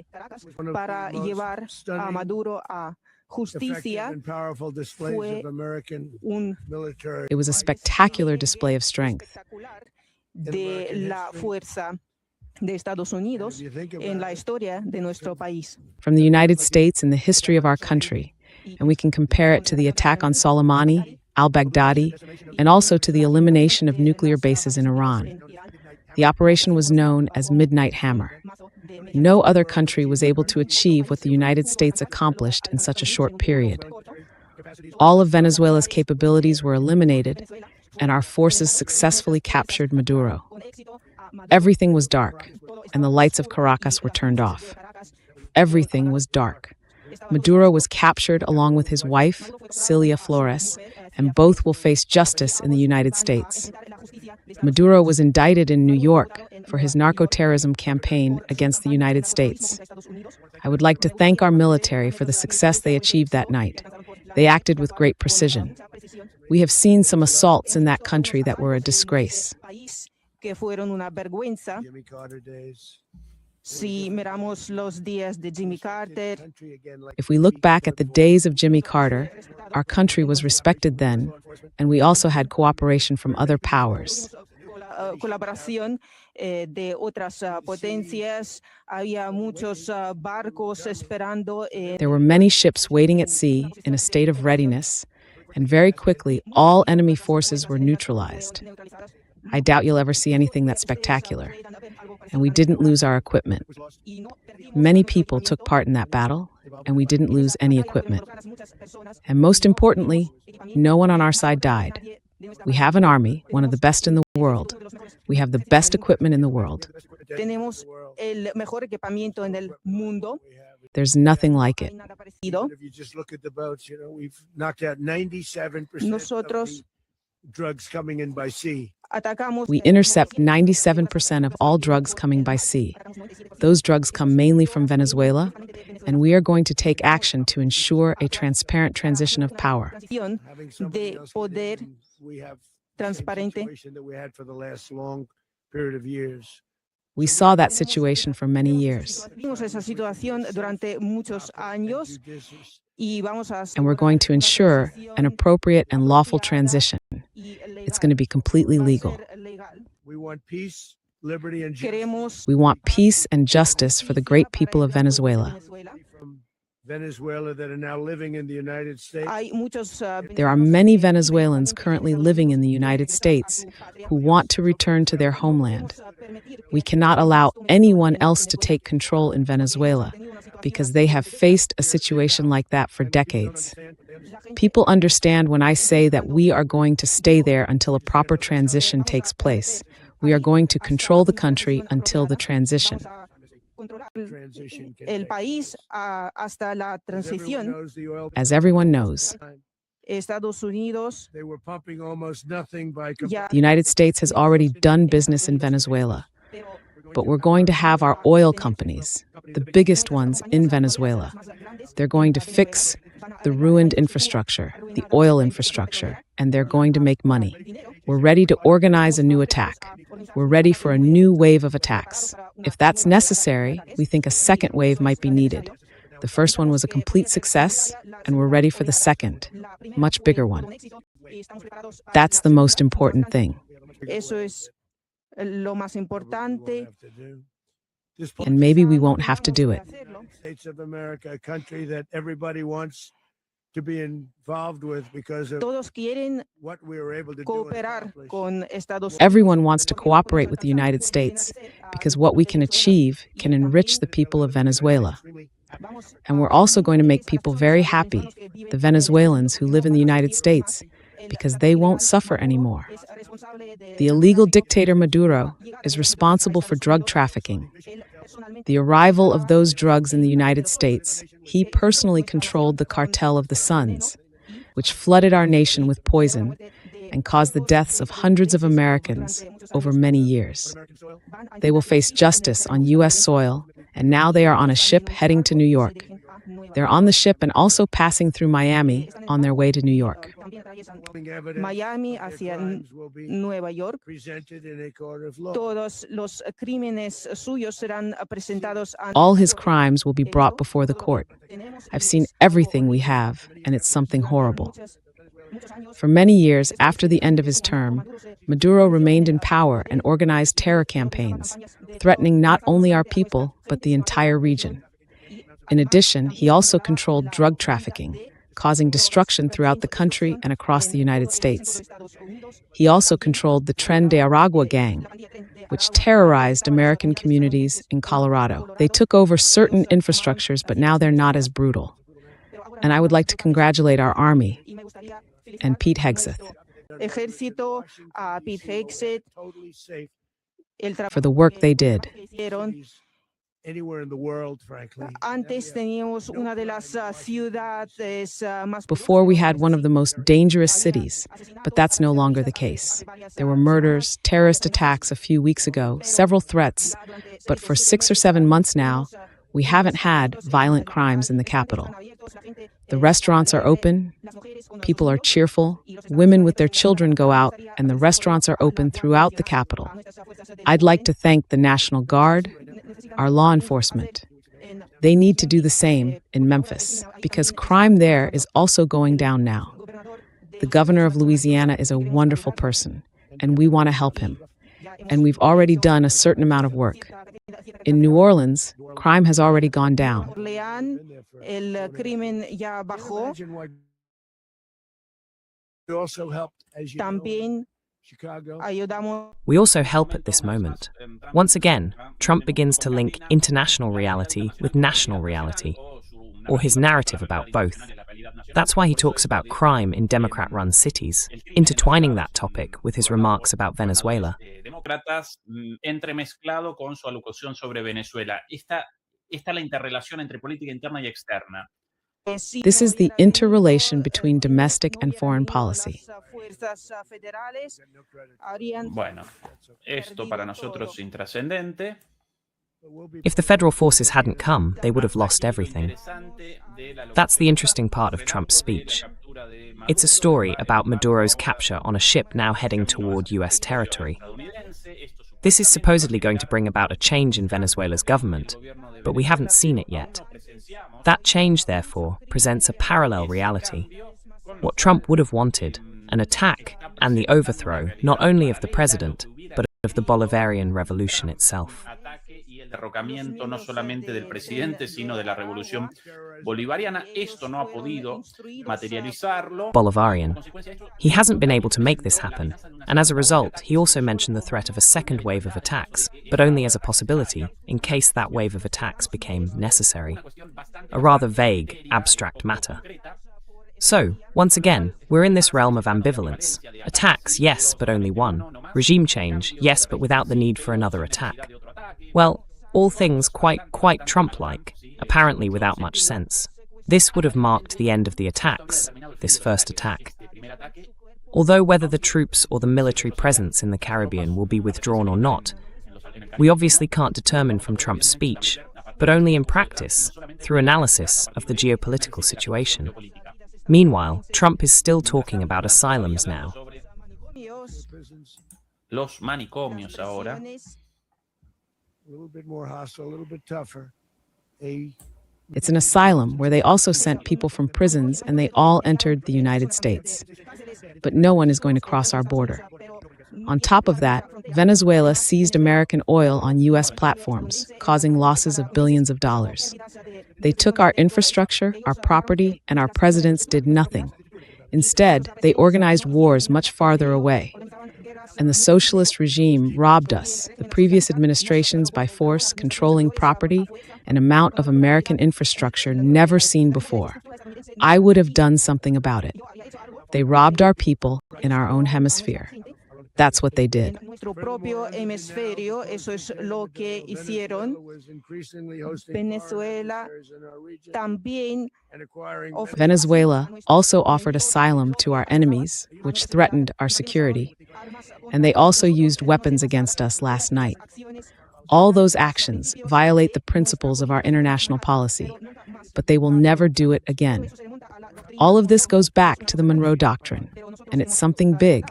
Para llevar a Maduro a justicia and powerful displays fue of American un military. It was a spectacular display of strength. de la fuerza de Estados Unidos en la historia de nuestro país. From the United States and the history of our country, and we can compare it to the attack on Soleimani, al-Baghdadi, and also to the elimination of nuclear bases in Iran. The operation was known as Midnight Hammer. No other country was able to achieve what the United States accomplished in such a short period. All of Venezuela's capabilities were eliminated, and our forces successfully captured Maduro. Everything was dark, and the lights of Caracas were turned off. Everything was dark. Maduro was captured along with his wife, Cilia Flores, and both will face justice in the United States. Maduro was indicted in New York for his narco-terrorism campaign against the United States. I would like to thank our military for the success they achieved that night. They acted with great precision. We have seen some assaults in that country that were a disgrace. Que fueron una vergüenza. Jimmy Carter days. Si miramos los días de Jimmy Carter, If we look back at the days of Jimmy Carter, our country was respected then, and we also had cooperation from other powers. colaboración de otras potencias, había muchos barcos esperando. There were many ships waiting at sea in a state of readiness, and very quickly all enemy forces were neutralized. I doubt you'll ever see anything that spectacular. And we didn't lose our equipment. Many people took part in that battle, and we didn't lose any equipment. And most importantly, no one on our side died. We have an army, one of the best in the world. We have the best equipment in the world. Tenemos el mejor equipamiento en el mundo. There's nothing like it. If you just look at the boats, we've knocked out 97% of Nosotros the drugs coming in by sea. atacamos. We intercept 97% of all drugs coming by sea. Those drugs come mainly from Venezuela, and we are going to take action to ensure a transparent transition of power. Having somebody De else poder get in, we have the same transparente. situation that we had for the last long period of years. We saw that situation for many years, Vimos esa situación durante muchos años y vamos a and we're going to ensure an appropriate and lawful transition. It's going to be completely legal. We want peace, liberty, and justice Queremos We want peace and justice for the great people of Venezuela. from Venezuela that are now living in the United States. Hay muchos There are many Venezuelans currently living in the United States who want to return to their homeland. We cannot allow anyone else to take control in Venezuela because they have faced a situation like that for decades. People understand when I say that we are going to stay there until a proper transition takes place. We are going to control the country until the transition. Transition can el take país hasta la place. Everyone transición. knows the oil As everyone knows, Estados Unidos they were pumping almost nothing by ya the United States has already done business in Venezuela, but we're going to have our oil companies, the biggest ones in Venezuela. They're going to fix the ruined infrastructure, the oil infrastructure, and they're going to make money. We're ready to organize a new attack. We're ready for a new wave of attacks. If that's necessary, we think a second wave might be needed. The first one was a complete success, and we're ready for the second, much bigger one. That's the most important thing. Eso es lo más importante. And maybe we won't have to do it. States of America, a country that everybody wants to be involved with because of Todos quieren what we were able to do. and cooperar accomplish. con Estados Unidos. Everyone wants to cooperate with the United States because what we can achieve can enrich the people of Venezuela. And we're also going to make people very happy, the Venezuelans who live in the United States, because they won't suffer anymore. The illegal dictator Maduro is responsible for drug trafficking. The arrival of those drugs in the United States, he personally controlled the cartel of the Suns, which flooded our nation with poison and caused the deaths of hundreds of Americans over many years. They will face justice on U.S. soil, and now they are on a ship heading to New York. They're on the ship and also passing through Miami on their way to New York. Miami hacia Nueva York. Presented in a court of law. Todos los crímenes suyos serán presentados ante All his crimes will be brought before the court. I've seen everything we have, and it's something horrible. For many years after the end of his term, Maduro remained in power and organized terror campaigns, threatening not only our people, but the entire region. In addition, he also controlled drug trafficking, causing destruction throughout the country and across the United States. He also controlled the Tren de Aragua gang, which terrorized American communities in Colorado. They took over certain infrastructures, but now they're not as brutal. And I would like to congratulate our army and Pete Hegseth Ejército, a Pete Hegseth, Totally safe for the work they did. anywhere in the world, frankly. Antes teníamos una de las ciudades más. Before, we had one of the most dangerous cities, but that's no longer the case. There were murders, terrorist attacks a few weeks ago, several threats, but for 6 or 7 months now, we haven't had violent crimes in the capital. The restaurants are open, people are cheerful, women with their children go out, and the restaurants are open throughout the capital. I'd like to thank the National Guard, our law enforcement. They need to do the same in Memphis, because crime there is also going down now. The governor of Louisiana is a wonderful person, and we want to help him. And we've already done a certain amount of work. In New Orleans, crime has already gone down. Orleán, el crimen ya bajó. We also helped, as you know, También Chicago. ayudamos. We also help at this moment. Once again, Trump begins to link international reality with national reality, or his narrative about both. That's why he talks about crime in Democrat-run cities, intertwining that topic with his remarks about Venezuela. Demócratas entremezclado con su alocución sobre Venezuela. Esta la interrelación entre política interna y externa. This is the interrelation between domestic and foreign policy. Bueno, esto para nosotros es intrascendente. If the federal forces hadn't come, they would have lost everything. That's the interesting part of Trump's speech. It's a story about Maduro's capture on a ship now heading toward US territory. This is supposedly going to bring about a change in Venezuela's government, but we haven't seen it yet. That change, therefore, presents a parallel reality. What Trump would have wanted, an attack and the overthrow not only of the president, but of the Bolivarian revolution itself. Derrocamiento no solamente del presidente, sino de la revolución bolivariana. Esto no ha podido materializarlo. Bolivarian. He hasn't been able to make this happen, and as a result, he also mentioned the threat of a second wave of attacks, but only as a possibility, in case that wave of attacks became necessary. A rather vague, abstract matter. So, once again, we're in this realm of ambivalence. Attacks, yes, but only one. Regime change, yes, but without the need for another attack. Well, all things quite Trump-like, apparently without much sense. This would have marked the end of the attacks, this first attack. Although whether the troops or the military presence in the Caribbean will be withdrawn or not, we obviously can't determine from Trump's speech, but only in practice, through analysis of the geopolitical situation. Meanwhile, Trump is still talking about asylums now. Los manicomios ahora. A little bit more hostile, a little bit tougher. It's an asylum where they also sent people from prisons and they all entered the United States. But no one is going to cross our border. On top of that, Venezuela seized American oil on U.S. platforms, causing losses of billions of dollars. They took our infrastructure, our property, and our presidents did nothing. Instead, they organized wars much farther away. And the socialist regime robbed us, the previous administrations, by force, controlling property, an amount of American infrastructure never seen before. I would have done something about it. They robbed our people in our own hemisphere. That's what they did. Nuestro propio hemisferio, eso es lo que hicieron. Venezuela también Venezuela also offered asylum to our enemies, which threatened our security. And they also used weapons against us last night. All those actions violate the principles of our international policy. but they will never do it again. All of this goes back to the Monroe Doctrine, and it's something big,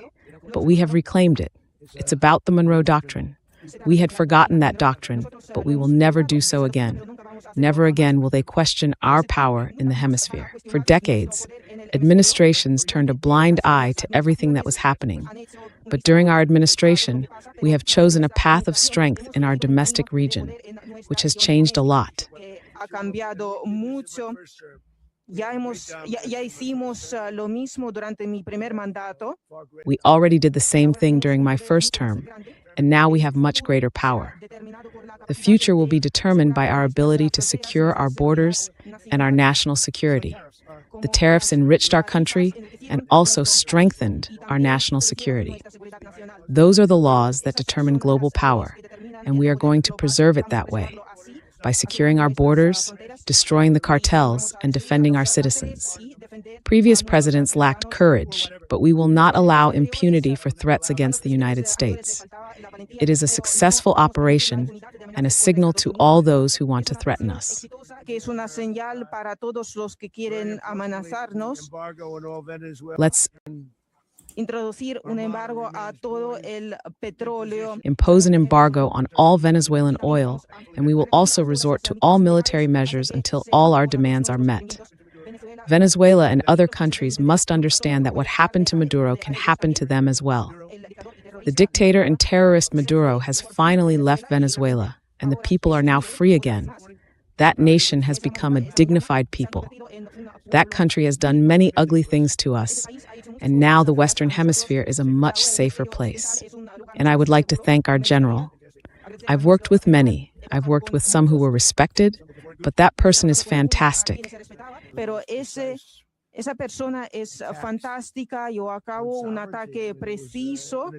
but we have reclaimed it. It's about the Monroe Doctrine. We had forgotten that doctrine, but we will never do so again. Never again will they question our power in the hemisphere. For decades, administrations turned a blind eye to everything that was happening. But during our administration, we have chosen a path of strength in our domestic region, which has changed a lot. Ha cambiado mucho. Ya hicimos lo mismo durante mi primer mandato. We already did the same thing during my first term, and now we have much greater power. The future will be determined by our ability to secure our borders and our national security. The tariffs enriched our country and also strengthened our national security. Those are the laws that determine global power, and we are going to preserve it that way, by securing our borders, destroying the cartels, and defending our citizens. Previous presidents lacked courage, but we will not allow impunity for threats against the United States. It is a successful operation and a signal to all those who want to threaten us. Let's Introducir un embargo a todo el petróleo. impose an embargo on all Venezuelan oil, and we will also resort to all military measures until all our demands are met. Venezuela and other countries must understand that what happened to Maduro can happen to them as well. The dictator and terrorist Maduro has finally left Venezuela, and the people are now free again. That nation has become a dignified people. That country has done many ugly things to us, and now the Western Hemisphere is a much safer place. And I would like to thank our general. I've worked with many. I've worked with some who were respected, but that person is fantastic. Pero esa persona es fantástica. Yo acabo un ataque preciso.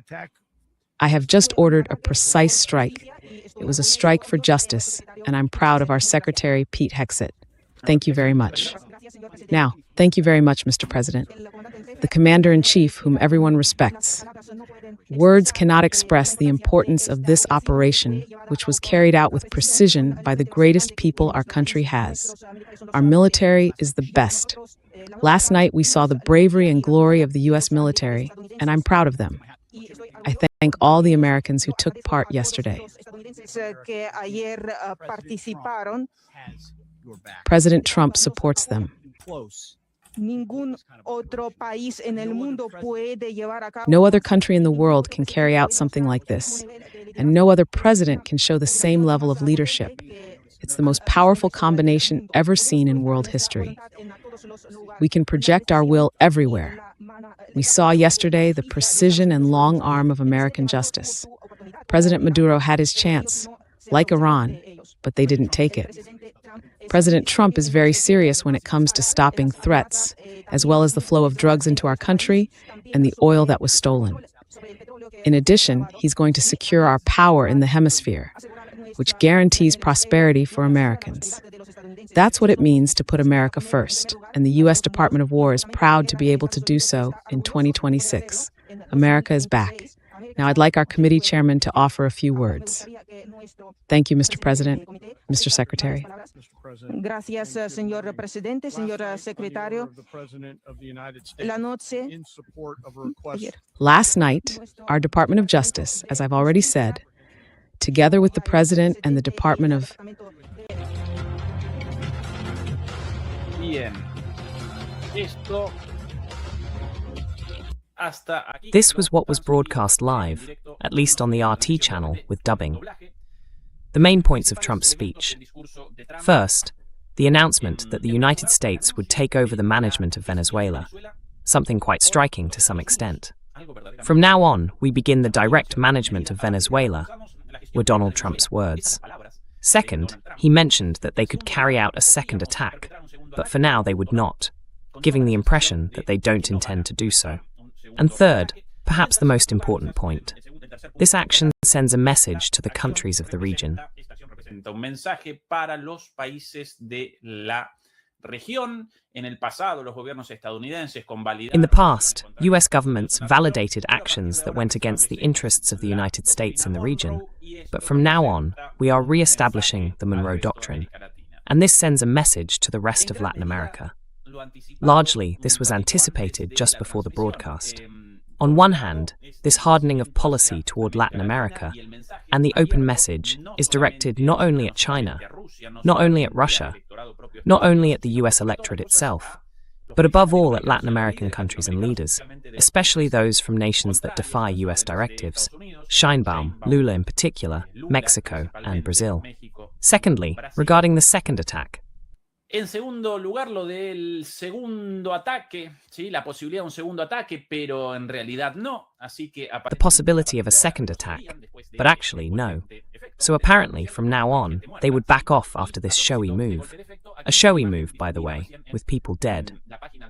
I have just ordered a precise strike. It was a strike for justice, and I'm proud of our Secretary, Pete Hegseth. Thank you very much. Now, thank you very much, Mr. President. The Commander-in-Chief, whom everyone respects. Words cannot express the importance of this operation, which was carried out with precision by the greatest people our country has. Our military is the best. Last night, we saw the bravery and glory of the U.S. military, and I'm proud of them. I thank all the Americans who took part yesterday. President Trump supports them. No other country in the world can carry out something like this, and no other president can show the same level of leadership. It's the most powerful combination ever seen in world history. We can project our will everywhere. We saw yesterday the precision and long arm of American justice. President Maduro had his chance, like Iran, but they didn't take it. President Trump is very serious when it comes to stopping threats, as well as the flow of drugs into our country and the oil that was stolen. In addition, he's going to secure our power in the hemisphere, which guarantees prosperity for Americans. That's what it means to put America first, and the U.S. Department of War is proud to be able to do so in 2026. America is back. Now I'd like our committee chairman to offer a few words. Thank you, Mr. President, Mr. Secretary. Gracias, señor presidente, señor secretario. La noche. Last night, our Department of Justice, as I've already said, together with the President and the Department of... This was what was broadcast live, at least on the RT channel, with dubbing. The main points of Trump's speech. First, the announcement that the United States would take over the management of Venezuela, something quite striking to some extent. From now on, we begin the direct management of Venezuela, were Donald Trump's words. Second, he mentioned that they could carry out a second attack, but for now they would not, giving the impression that they don't intend to do so. And third, perhaps the most important point, this action sends a message to the countries of the region. In the past, US governments validated actions that went against the interests of the United States in the region, but from now on, we are re-establishing the Monroe Doctrine. and this sends a message to the rest of Latin America. Largely, this was anticipated just before the broadcast. On one hand, this hardening of policy toward Latin America and the open message is directed not only at China, not only at Russia, not only at the US electorate itself, but above all at Latin American countries and leaders, especially those from nations that defy US directives, Sheinbaum, Lula in particular, Mexico, and Brazil. Secondly, regarding the second attack. En segundo lugar, lo del segundo ataque, ¿sí? La posibilidad de un segundo ataque, pero en realidad no. Así que The possibility of a second attack, but actually no. So apparently, from now on, they would back off after this showy move. A showy move, by the way, with people dead.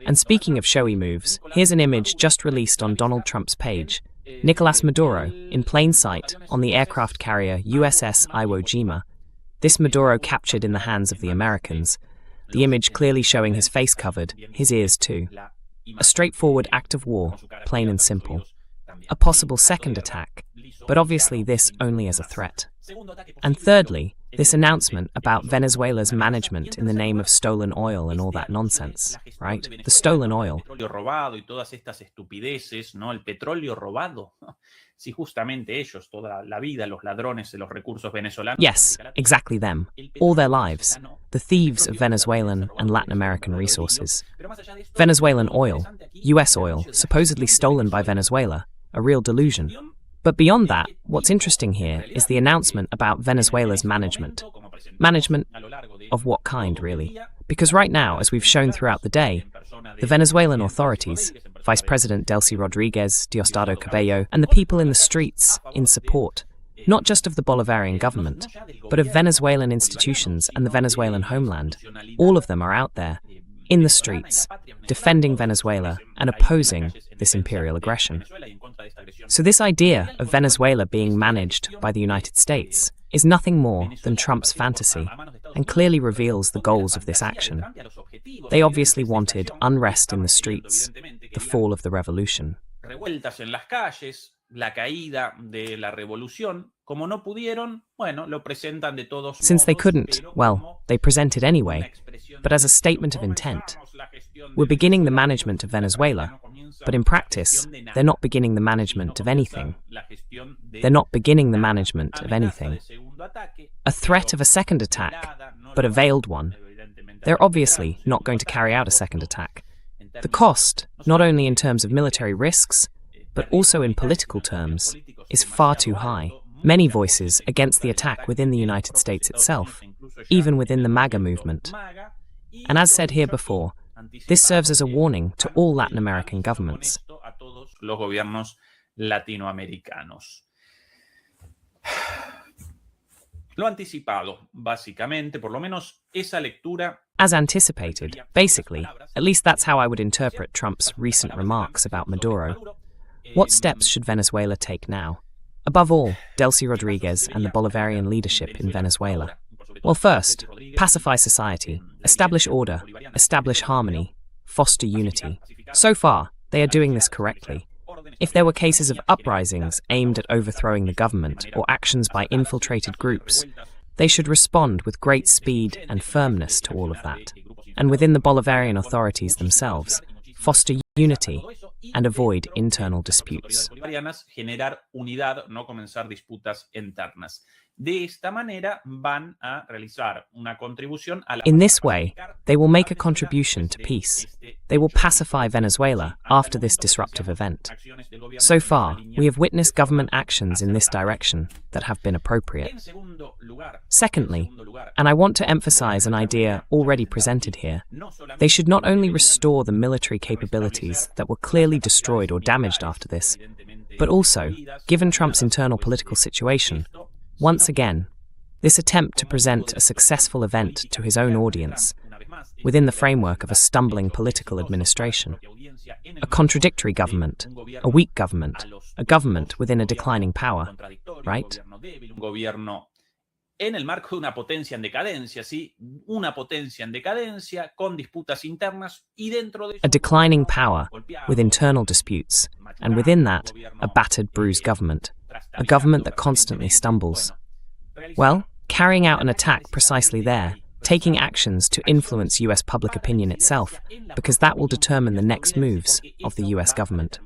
And speaking of showy moves, here's an image just released on Donald Trump's page. Nicolas Maduro, in plain sight, on the aircraft carrier USS Iwo Jima. This Maduro captured in the hands of the Americans. The image clearly showing his face covered, his ears too. A straightforward act of war, plain and simple. A possible second attack, but obviously this only as a threat. And thirdly, this announcement about Venezuela's management in the name of stolen oil and all that nonsense, right? The stolen oil. Si justamente ellos, toda la vida, los ladrones de los recursos venezolanos. Yes, exactly them. All their lives. The thieves of Venezuelan and Latin American resources. Venezuelan oil, US oil, supposedly stolen by Venezuela, a real delusion. But beyond that, what's interesting here is the announcement about Venezuela's management. Management of what kind, really? Because right now, as we've shown throughout the day, the Venezuelan authorities, Vice President Delcy Rodriguez, Diosdado Cabello, and the people in the streets in support, not just of the Bolivarian government, but of Venezuelan institutions and the Venezuelan homeland, all of them are out there, in the streets, defending Venezuela and opposing this imperial aggression. So this idea of Venezuela being managed by the United States is nothing more than Trump's fantasy, and clearly reveals the goals of this action. They obviously wanted unrest in the streets, the fall of the revolution. Revueltas en las calles, la caída de la revolución, como no pudieron, bueno, lo presentan de todos modos. Since they couldn't, well, they present it anyway, but as a statement of intent. We're beginning the management of Venezuela, but in practice, they're not beginning the management of anything. They're not beginning the management of anything. A threat of a second attack, but a veiled one. They're obviously not going to carry out a second attack. The cost, not only in terms of military risks, but also in political terms, is far too high. Many voices against the attack within the United States itself, even within the MAGA movement. And as said here before, this serves as a warning to all Latin American governments. Los gobiernos latinoamericanos. Lo anticipado, básicamente, por lo menos esa lectura. As anticipated, basically, at least that's how I would interpret Trump's recent remarks about Maduro. What steps should Venezuela take now? Above all, Delcy Rodriguez and the Bolivarian leadership in Venezuela. Well, first, pacify society, establish order, establish harmony, foster unity. So far, they are doing this correctly. If there were cases of uprisings aimed at overthrowing the government or actions by infiltrated groups, they should respond with great speed and firmness to all of that. And within the Bolivarian authorities themselves, foster unity and avoid internal disputes. Generar unidad, no comenzar disputas internas. De esta manera van a realizar una contribución a la. In this way, they will make a contribution to peace. They will pacify Venezuela after this disruptive event. So far, we have witnessed government actions in this direction that have been appropriate. Secondly, and I want to emphasize an idea already presented here, they should not only restore the military capabilities that were clearly destroyed or damaged after this, but also, given Trump's internal political situation, once again, this attempt to present a successful event to his own audience within the framework of a stumbling political administration, a contradictory government, a weak government, a government within a declining power, right? En el marco de una potencia en decadencia, ¿sí? Una potencia en decadencia con disputas internas y dentro de a declining power with internal disputes, and within that, a battered, bruised government, a government that constantly stumbles. Well, carrying out an attack precisely there taking actions to influence US public opinion itself, because that will determine the next moves of the US government.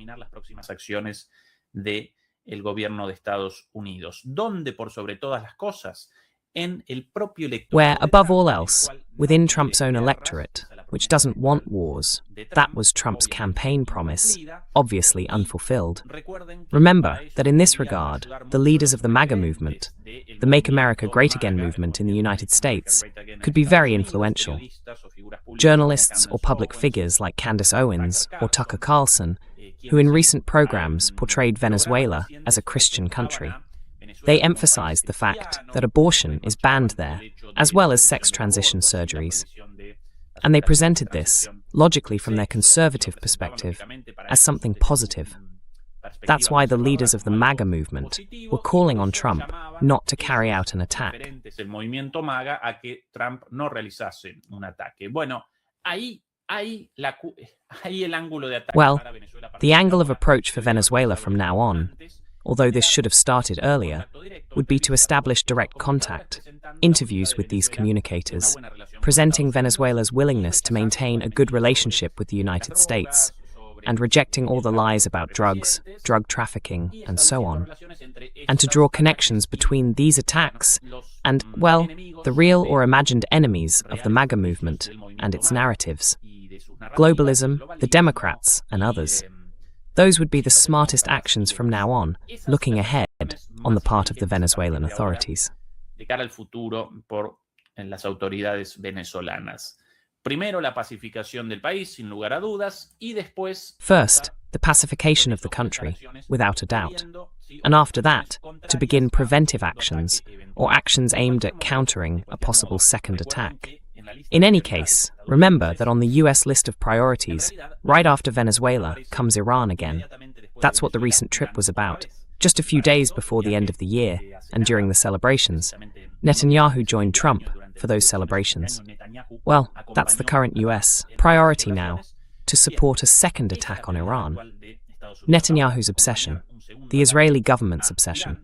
El gobierno de Estados Unidos, donde por sobre todas las cosas, en el propio electorado, where, above all else, within Trump's own electorate, which doesn't want wars, that was Trump's campaign promise, obviously unfulfilled. Remember that in this regard, the leaders of the MAGA movement, the Make America Great Again movement in the United States, could be very influential. Journalists or public figures like Candace Owens or Tucker Carlson, who in recent programs portrayed Venezuela as a Christian country. They emphasized the fact that abortion is banned there, as well as sex transition surgeries. And they presented this, logically from their conservative perspective, as something positive. That's why the leaders of the MAGA movement were calling on Trump not to carry out an attack. Well, the angle of approach for Venezuela from now on, although this should have started earlier, would be to establish direct contact, interviews with these communicators, presenting Venezuela's willingness to maintain a good relationship with the United States, and rejecting all the lies about drugs, drug trafficking, and so on, and to draw connections between these attacks and, well, the real or imagined enemies of the MAGA movement and its narratives. Globalism, the Democrats, and others. Those would be the smartest actions from now on, looking ahead on the part of the Venezuelan authorities. De cara al futuro por las autoridades venezolanas. Primero la pacificación del país, sin lugar a dudas, y después First, the pacification of the country, without a doubt. And after that, to begin preventive actions, or actions aimed at countering a possible second attack. In any case, remember that on the US list of priorities, right after Venezuela, comes Iran again. That's what the recent trip was about. Just a few days before the end of the year, and during the celebrations, Netanyahu joined Trump for those celebrations. Well, that's the current US priority now, to support a second attack on Iran. Netanyahu's obsession, the Israeli government's obsession.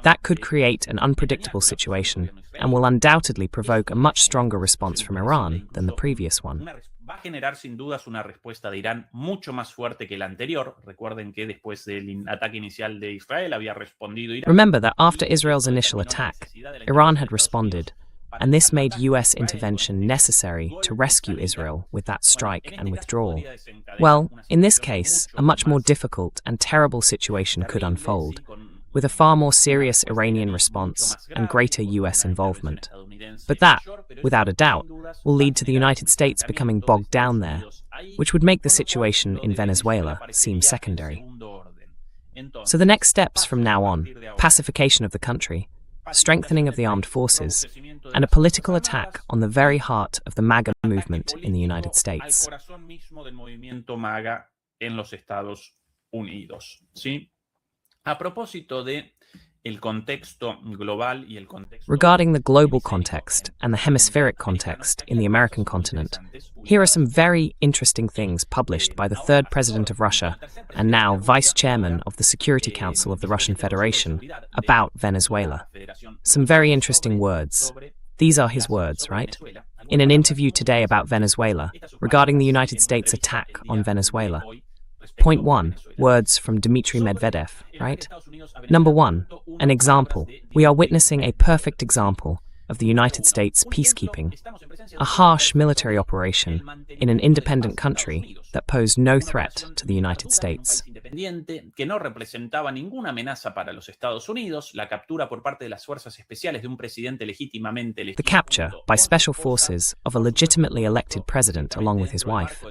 That could create an unpredictable situation and will undoubtedly provoke a much stronger response from Iran than the previous one. Va a generar sin dudas una respuesta de Irán mucho más fuerte que la anterior. Recuerden que después del ataque inicial de Israel había respondido Irán. Remember that after Israel's initial attack, Iran had responded, and this made US intervention necessary to rescue Israel with that strike and withdrawal. Well, in this case, a much more difficult and terrible situation could unfold, with a far more serious Iranian response and greater US involvement. But that, without a doubt, will lead to the United States becoming bogged down there, which would make the situation in Venezuela seem secondary. So the next steps from now on, pacification of the country, strengthening of the armed forces, and a political attack on the very heart of the MAGA movement in the United States. A propósito de el contexto global y el contexto Regarding the global context and the hemispheric context in the American continent, here are some very interesting things published by the third president of Russia and now vice chairman of the Security Council of the Russian Federation about Venezuela. Some very interesting words. These are his words, right? In an interview today about Venezuela, regarding the United States attack on Venezuela. Point 1, words from Dmitry Medvedev, right? Number 1, an example. We are witnessing a perfect example of the United States peacekeeping, a harsh military operation in an independent country that posed no threat to the United States. Que no representaba ninguna amenaza para los Estados Unidos, la captura por parte de las fuerzas especiales de un presidente legítimamente elegido. The capture by special forces of a legitimately elected president along with his wife.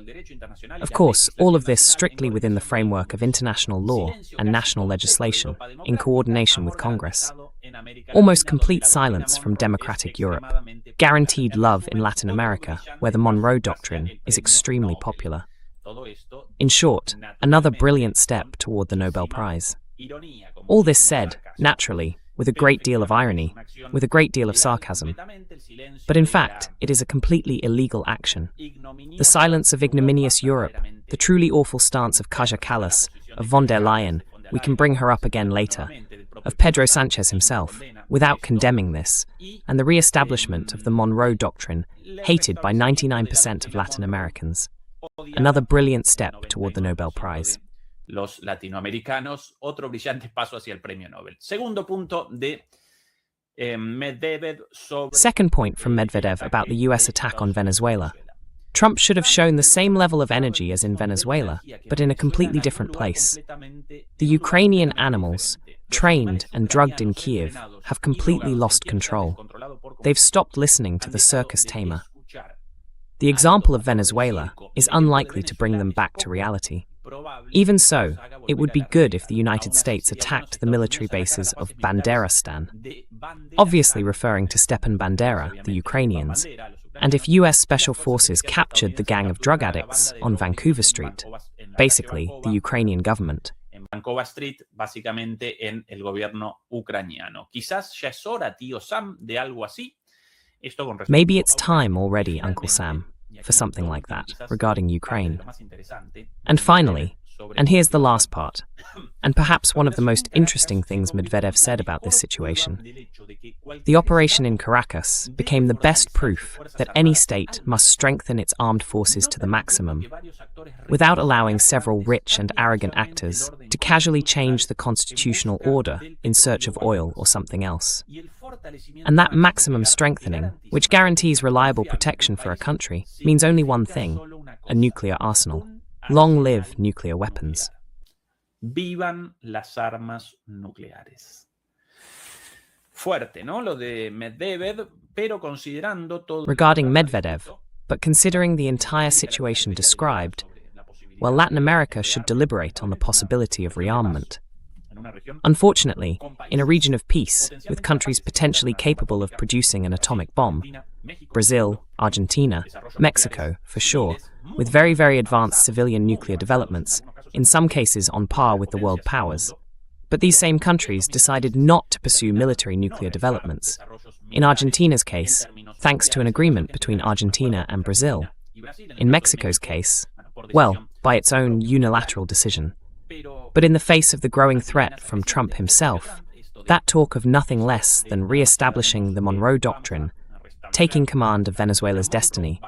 Of course, all of this strictly within the framework of international law and national legislation, in coordination with Congress. Almost complete silence from democratic Europe. Guaranteed love in Latin America, where the Monroe Doctrine is extremely popular. In short, another brilliant step toward the Nobel Prize. All this said, naturally, with a great deal of irony, with a great deal of sarcasm. But in fact, it is a completely illegal action. The silence of ignominious Europe, the truly awful stance of Kaja Kallas, of von der Leyen, we can bring her up again later. of Pedro Sanchez himself, without condemning this, and the re-establishment of the Monroe Doctrine, hated by 99% of Latin Americans. Another brilliant step toward the Nobel Prize. Los latinoamericanos, otro brillante paso hacia el premio Nobel. Segundo punto de Medvedev sobre... Second point from Medvedev about the US attack on Venezuela. Trump should have shown the same level of energy as in Venezuela, but in a completely different place. The Ukrainian animals, trained and drugged in Kiev, have completely lost control. They've stopped listening to the circus tamer. The example of Venezuela is unlikely to bring them back to reality. Even so, it would be good if the United States attacked the military bases of Banderistan, obviously referring to Stepan Bandera, the Ukrainians, and if US Special Forces captured the gang of drug addicts on Vancouver Street, basically the Ukrainian government. En Vancouver Street, básicamente en el gobierno ucraniano. Quizás ya es hora, tío Sam, de algo así. Esto con Maybe it's time already, Uncle Sam, for something like that regarding Ukraine. And finally, and here's the last part, and perhaps one of the most interesting things Medvedev said about this situation. The operation in Caracas became the best proof that any state must strengthen its armed forces to the maximum, without allowing several rich and arrogant actors to casually change the constitutional order in search of oil or something else. And that maximum strengthening, which guarantees reliable protection for a country, means only one thing: a nuclear arsenal. Long live nuclear weapons. Vivan las armas nucleares. Fuerte, ¿no? Lo de Medvedev, pero considerando todo... Regarding Medvedev, but considering the entire situation described, well, Latin America should deliberate on the possibility of rearmament. Unfortunately, in a region of peace, with countries potentially capable of producing an atomic bomb, Brazil, Argentina, Mexico, for sure, with very, very advanced civilian nuclear developments, in some cases on par with the world powers. But these same countries decided not to pursue military nuclear developments. In Argentina's case, thanks to an agreement between Argentina and Brazil. In Mexico's case, well, by its own unilateral decision. But in the face of the growing threat from Trump himself, that talk of nothing less than re-establishing the Monroe Doctrine, taking command of Venezuela's destiny,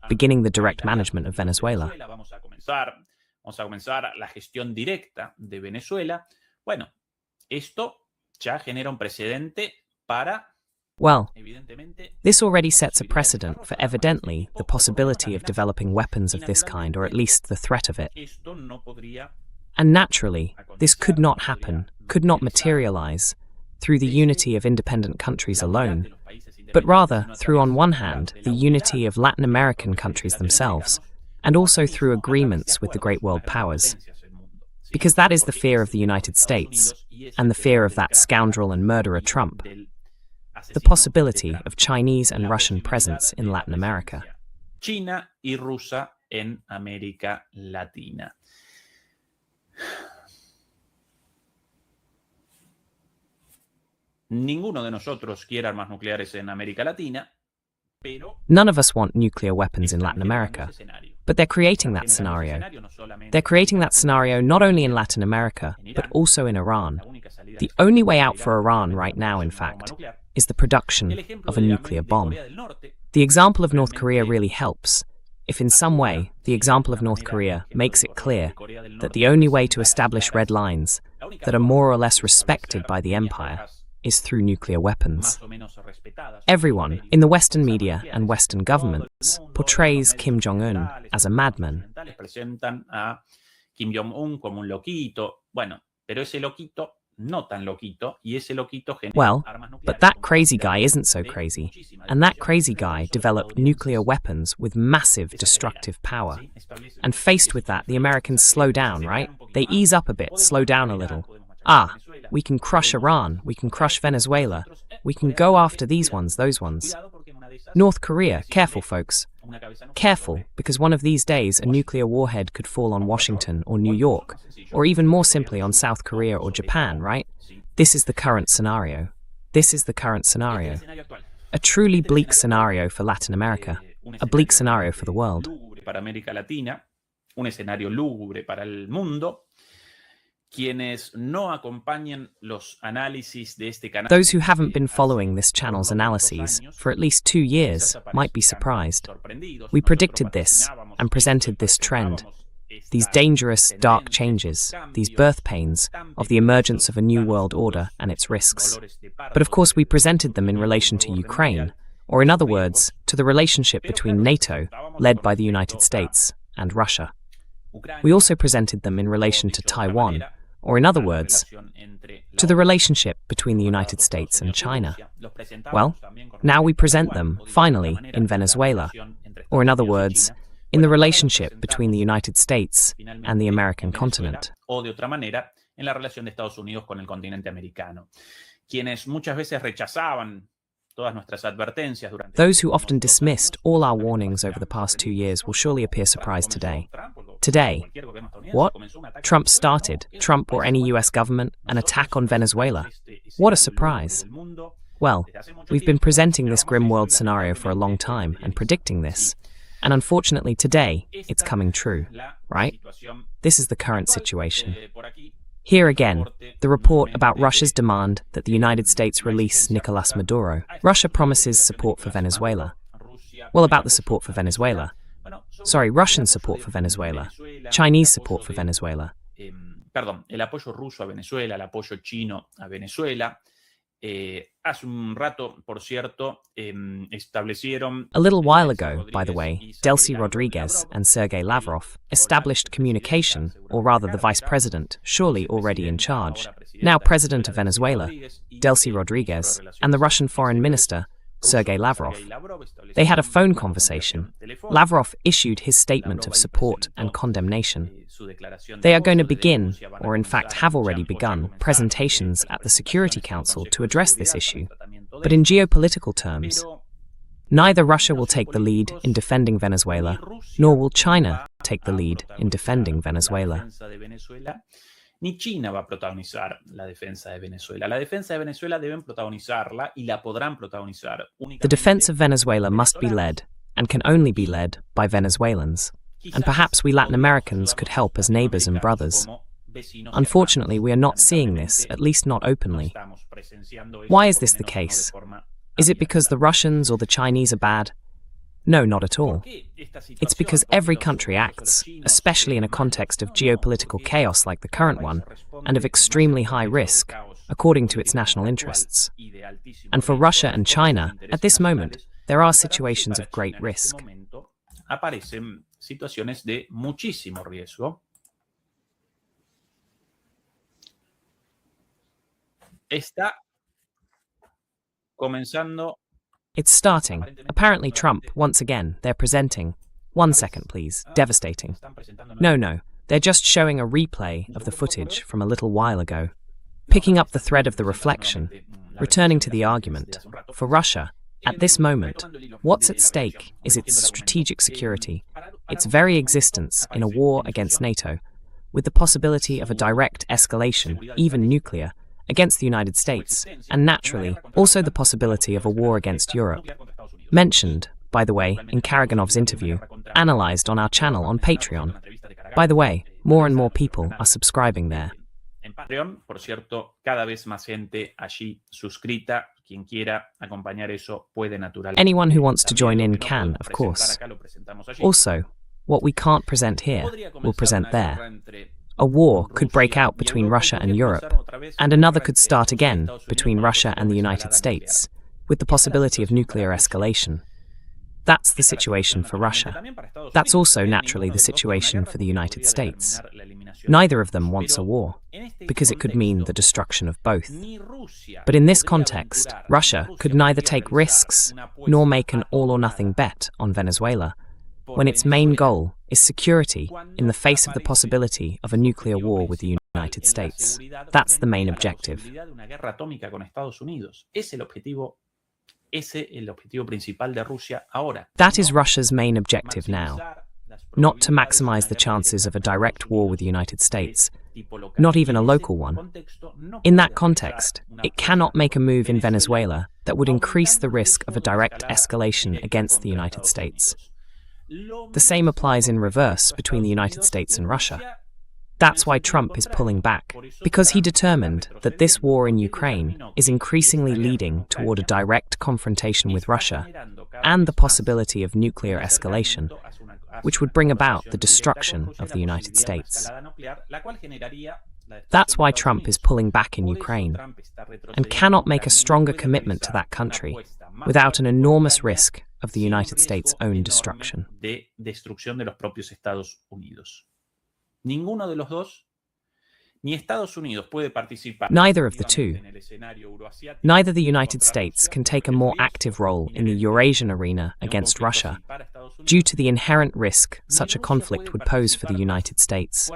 beginning the direct management of Venezuela. Vamos a comenzar la gestión directa de Venezuela. Bueno, esto ya genera un precedente para... Well, this already sets a precedent for evidently the possibility of developing weapons of this kind, or at least the threat of it. And naturally, this could not happen, could not materialize, through the unity of independent countries alone, but rather through, on one hand, the unity of Latin American countries themselves, and also through agreements with the great world powers. Because that is the fear of the United States, and the fear of that scoundrel and murderer Trump, the possibility of Chinese and Russian presence in Latin America. China y Rusia en América Latina. Ninguno de nosotros quiere armas nucleares en América Latina, pero... None of us want nuclear weapons in Latin America, but they're creating that scenario. They're creating that scenario not only in Latin America, but also in Iran. The only way out for Iran right now, in fact, is the production of a nuclear bomb. The example of North Korea really helps, if in some way the example of North Korea makes it clear that the only way to establish red lines that are more or less respected by the empire is through nuclear weapons. Everyone in the Western media and Western governments portrays Kim Jong-un as a madman. Presentan a Kim Jong-un como un loquito. Bueno, pero ese loquito no tan loquito, y ese loquito genera Well, armas nucleares. but that crazy guy isn't so crazy, and that crazy guy developed nuclear weapons with massive destructive power. And faced with that, the Americans slow down, right? They ease up a bit, slow down a little. Ah, we can crush Iran, we can crush Venezuela, we can go after these ones, those ones. North Korea, careful folks. Careful, because one of these days a nuclear warhead could fall on Washington or New York, or even more simply on South Korea or Japan, right? This is the current scenario. This is the current scenario. A truly bleak scenario for Latin America, a bleak scenario for the world. Para América Latina, un escenario lúgubre para el mundo, Quienes no acompañen los análisis de este canal. Those who haven't been following this channel's analyses for at least 2 years might be surprised. We predicted this and presented this trend, these dangerous, dark changes, these birth pains of the emergence of a new world order and its risks. But of course we presented them in relation to Ukraine, or in other words, to the relationship between NATO, led by the United States, and Russia. We also presented them in relation to Taiwan, or in other words, to the relationship between the United States and China. Well, now we present them, finally, in Venezuela, or in other words, in the relationship between the United States and the American continent. O de otra manera, en la relación de Estados Unidos con el continente americano. Quienes muchas veces rechazaban todas nuestras advertencias durante. Those who often dismissed all our warnings over the past 2 years will surely appear surprised today. Today, what? Trump started, Trump or any US government, an attack on Venezuela. What a surprise. Well, we've been presenting this grim world scenario for a long time and predicting this. And unfortunately today, it's coming true, right? This is the current situation. Here again, the report about Russia's demand that the United States release Nicolas Maduro. Russia promises support for Venezuela. Well, about the support for Venezuela. Sorry, Russian support for Venezuela. Chinese support for Venezuela. Perdón, el apoyo ruso a Venezuela, el apoyo chino a Venezuela. Hace un rato, por cierto, establecieron. A little while ago, by the way, Delcy Rodriguez and Sergei Lavrov established communication, or rather the vice president, surely already in charge, now president of Venezuela, Delcy Rodriguez, and the Russian foreign minister, Sergei Lavrov. They had a phone conversation. Lavrov issued his statement of support and condemnation. They are going to begin, or in fact have already begun, presentations at the Security Council to address this issue. But in geopolitical terms, neither Russia will take the lead in defending Venezuela, nor will China take the lead in defending Venezuela. Ni China va a protagonizar la defensa de Venezuela. La defensa de Venezuela deben protagonizarla y la podrán protagonizar. The defense of Venezuela must be led, and can only be led, by Venezuelans. And perhaps we Latin Americans could help as neighbors and brothers. Unfortunately, we are not seeing this, at least not openly. Why is this the case? Is it because the Russians or the Chinese are bad? No, not at all. It's because every country acts, especially in a context of geopolitical chaos like the current one, and of extremely high risk, according to its national interests. And for Russia and China, at this moment, there are situations of great risk. Aparecen situaciones de muchísimo riesgo. Está comenzando. It's starting. Apparently Trump, once again, they're presenting. 1 second, please. Devastating. No, they're just showing a replay of the footage from a little while ago. Picking up the thread of the reflection, returning to the argument. For Russia, at this moment, what's at stake is its strategic security, its very existence in a war against NATO, with the possibility of a direct escalation, even nuclear, against the United States, and naturally, also the possibility of a war against Europe. Mentioned, by the way, in Karaginov's interview, analyzed on our channel on Patreon. By the way, more and more people are subscribing there. En Patreon, por cierto, cada vez más gente allí suscrita. Quien quiera acompañar eso puede naturalmente. Anyone who wants to join in can, of course. Also, what we can't present here, we'll present there. A war could break out between Russia and Europe, and another could start again between Russia and the United States, with the possibility of nuclear escalation. That's the situation for Russia. That's also naturally the situation for the United States. Neither of them wants a war, because it could mean the destruction of both. But in this context, Russia could neither take risks nor make an all-or-nothing bet on Venezuela, when its main goal is security in the face of the possibility of a nuclear war with the United States. That's the main objective. That is Russia's main objective now. Not to maximize the chances of a direct war with the United States, not even a local one. In that context, it cannot make a move in Venezuela that would increase the risk of a direct escalation against the United States. The same applies in reverse between the United States and Russia. That's why Trump is pulling back, because he determined that this war in Ukraine is increasingly leading toward a direct confrontation with Russia and the possibility of nuclear escalation, which would bring about the destruction of the United States. That's why Trump is pulling back in Ukraine and cannot make a stronger commitment to that country without an enormous risk of the United States' own destruction. Neither of the two. Neither the United States can take a more active role in the Eurasian arena against Russia due to the inherent risk such a conflict would pose for the United States.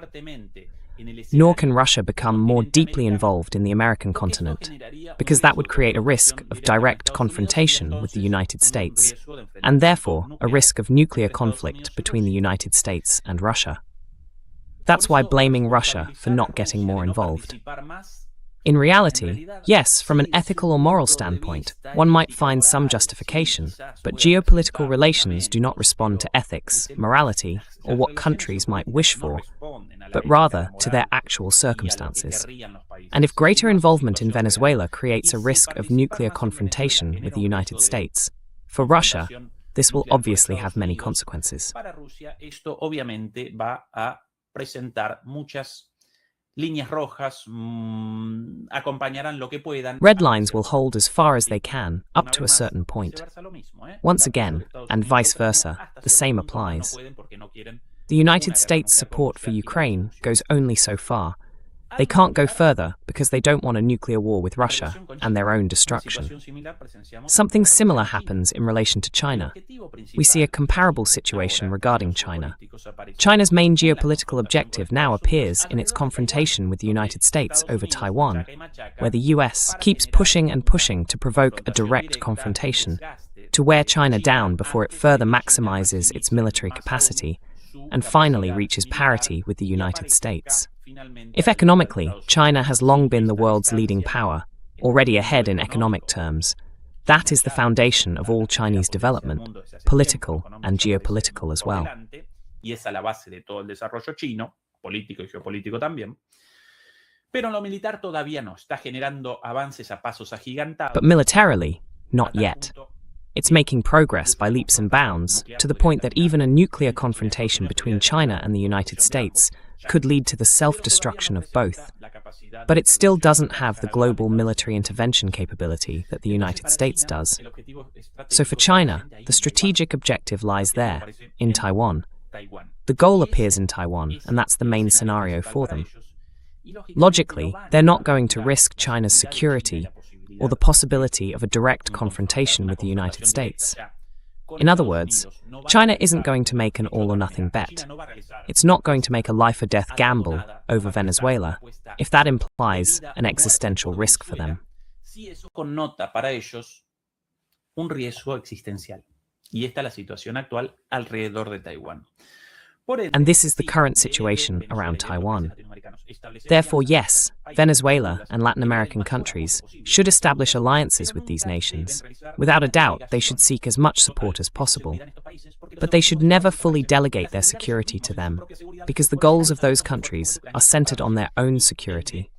Nor can Russia become more deeply involved in the American continent, because that would create a risk of direct confrontation with the United States, and therefore a risk of nuclear conflict between the United States and Russia. That's why blaming Russia for not getting more involved. In reality, yes, from an ethical or moral standpoint, one might find some justification, but geopolitical relations do not respond to ethics, morality, or what countries might wish for, but rather to their actual circumstances. And if greater involvement in Venezuela creates a risk of nuclear confrontation with the United States, for Russia, this will obviously have many consequences. Red lines will hold as far as they can, up to a certain point. Once again, and vice versa, the same applies. The United States' support for Ukraine goes only so far. They can't go further because they don't want a nuclear war with Russia and their own destruction. Something similar happens in relation to China. We see a comparable situation regarding China. China's main geopolitical objective now appears in its confrontation with the United States over Taiwan, where the US keeps pushing and pushing to provoke a direct confrontation, to wear China down before it further maximizes its military capacity, and finally reaches parity with the United States. If economically, China has long been the world's leading power, already ahead in economic terms, that is the foundation of all Chinese development, political and geopolitical as well. But militarily, not yet. It's making progress by leaps and bounds, to the point that even a nuclear confrontation between China and the United States could lead to the self-destruction of both. But it still doesn't have the global military intervention capability that the United States does. So for China, the strategic objective lies there, in Taiwan. The goal appears in Taiwan, and that's the main scenario for them. Logically, they're not going to risk China's security or the possibility of a direct confrontation with the United States. In other words, China isn't going to make an all-or-nothing bet. It's not going to make a life-or-death gamble over Venezuela if that implies an existential risk for them. And this is the current situation around Taiwan. Therefore, yes, Venezuela and Latin American countries should establish alliances with these nations. Without a doubt, they should seek as much support as possible. But they should never fully delegate their security to them, because the goals of those countries are centered on their own security,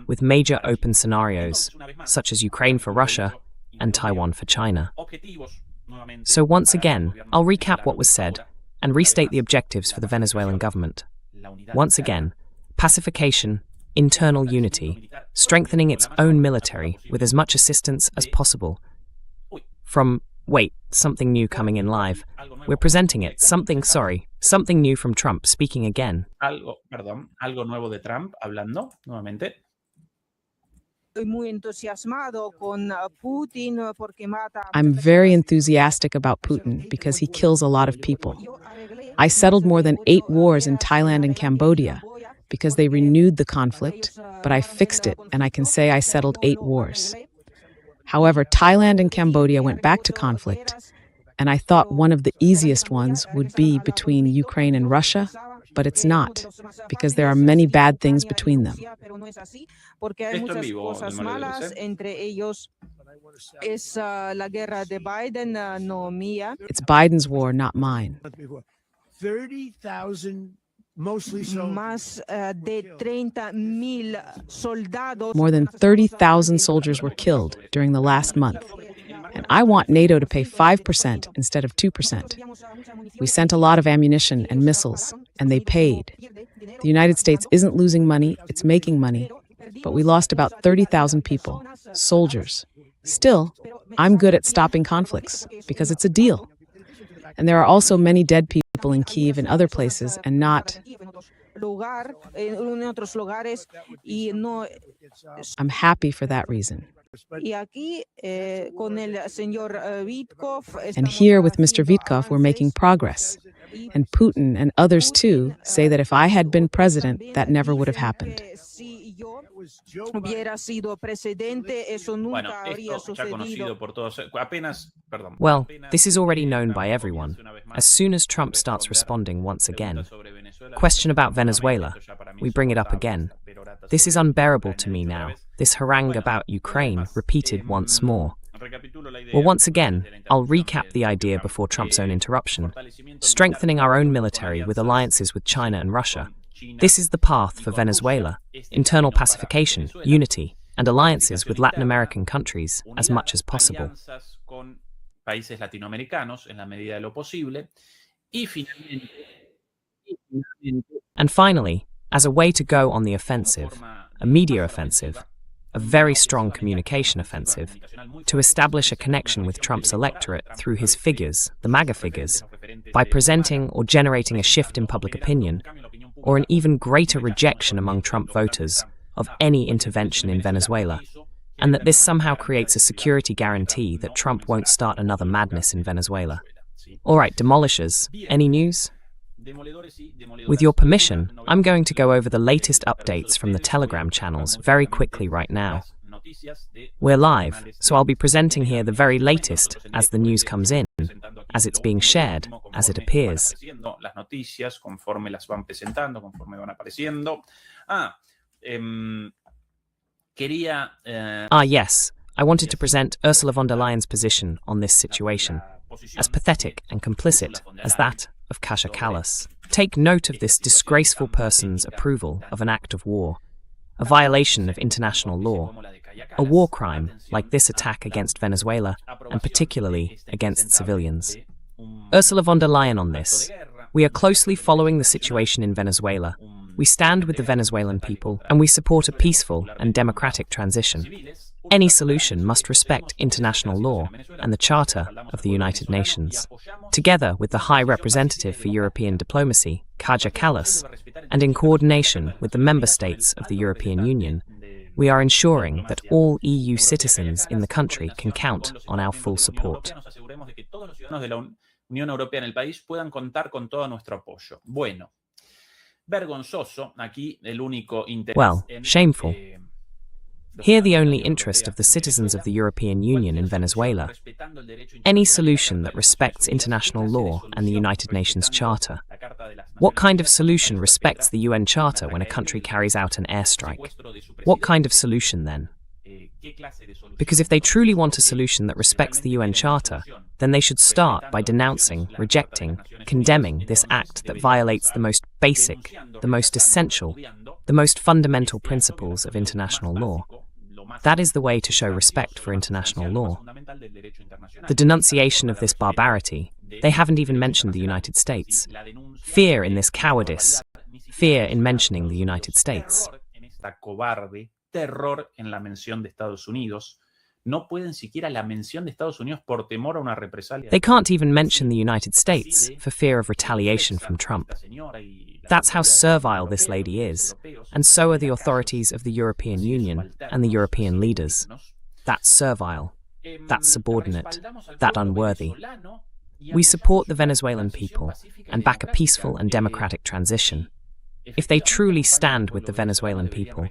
with major open scenarios, such as Ukraine for Russia and Taiwan for China. So once again, I'll recap what was said and restate the objectives for the Venezuelan government. Once again, pacification, internal unity, strengthening its own military with as much assistance as possible. Something new coming in live. We're presenting it. Something new from Trump speaking again. Algo nuevo de Trump hablando nuevamente. I'm very enthusiastic about Putin because he kills a lot of people. I settled more than 8 wars in Thailand and Cambodia because they renewed the conflict, but I fixed it, and I can say I settled 8 wars. However, Thailand and Cambodia went back to conflict, and I thought one of the easiest ones would be between Ukraine and Russia, but it's not, because there are many bad things between them. It's Biden's war, not mine. 30,000 mostly soldiers. Más de 30,000 soldados. More than 30,000 soldiers were killed during the last month. And I want NATO to pay 5% instead of 2%. We sent a lot of ammunition and missiles, and they paid. The United States isn't losing money, it's making money. But we lost about 30,000 people, soldiers. Still, I'm good at stopping conflicts, because it's a deal. And there are also many dead people in Kyiv and other places, and not... I'm happy for that reason. And here with Mr. Vitkov, we're making progress. And Putin and others too say that if I had been president, that never would have happened. Well, this is already known by everyone. As soon as Trump starts responding once again. Question about Venezuela. We bring it up again. This is unbearable to me now. This harangue about Ukraine repeated once more. Well, once again, I'll recap the idea before Trump's own interruption. Strengthening our own military with alliances with China and Russia. This is the path for Venezuela. Internal pacification, unity, and alliances with Latin American countries as much as possible. And finally, as a way to go on the offensive, a media offensive, a very strong communication offensive, to establish a connection with Trump's electorate through his figures, the MAGA figures, by presenting or generating a shift in public opinion, or an even greater rejection among Trump voters of any intervention in Venezuela, and that this somehow creates a security guarantee that Trump won't start another madness in Venezuela. All right, demolishers, any news? With your permission, I'm going to go over the latest updates from the Telegram channels very quickly right now. We're live, so I'll be presenting here the very latest as the news comes in, as it's being shared, as it appears. Yes, I wanted to present Ursula von der Leyen's position on this situation, as pathetic and complicit as that of Kaja Kallas. Take note of this disgraceful person's approval of an act of war, a violation of international law, a war crime like this attack against Venezuela, and particularly against civilians. Ursula von der Leyen on this. We are closely following the situation in Venezuela. We stand with the Venezuelan people, and we support a peaceful and democratic transition. Any solution must respect international law and the Charter of the United Nations. Together with the High Representative for European Diplomacy, Kaja Kallas, and in coordination with the member states of the European Union, we are ensuring that all EU citizens in the country can count on our full support. Well, shameful. Here the only interest of the citizens of the European Union in Venezuela. Any solution that respects international law and the United Nations Charter. What kind of solution respects the UN Charter when a country carries out an airstrike? What kind of solution then? Because if they truly want a solution that respects the UN Charter, then they should start by denouncing, rejecting, condemning this act that violates the most basic, the most essential, the most fundamental principles of international law. That is the way to show respect for international law. The denunciation of this barbarity, they haven't even mentioned the United States. Fear in this cowardice, fear in mentioning the United States. Terror en la mención de Estados Unidos. No pueden siquiera la mención de Estados Unidos por temor a una represalia. They can't even mention the United States for fear of retaliation from Trump. That's how servile this lady is, and so are the authorities of the European Union and the European leaders. That's servile, that's subordinate, that unworthy. We support the Venezuelan people and back a peaceful and democratic transition. If they truly stand with the Venezuelan people,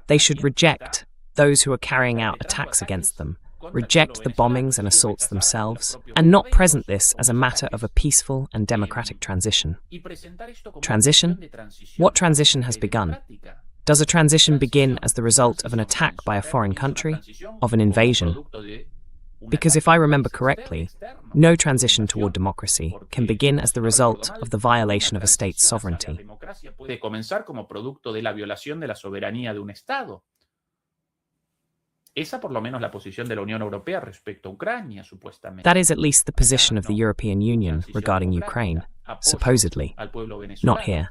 they should reject those who are carrying out attacks against them, reject the bombings and assaults themselves, and not present this as a matter of a peaceful and democratic transition. Transition? What transition has begun? Does a transition begin as the result of an attack by a foreign country, of an invasion? Because if I remember correctly, no transition toward democracy can begin as the result of the violation of a state's sovereignty. Puede comenzar como producto de la violación de la soberanía de un Estado. Esa por lo menos la posición de la Unión Europea respecto a Ucrania, supuestamente. That is at least the position of the European Union regarding Ukraine, supposedly. Not here.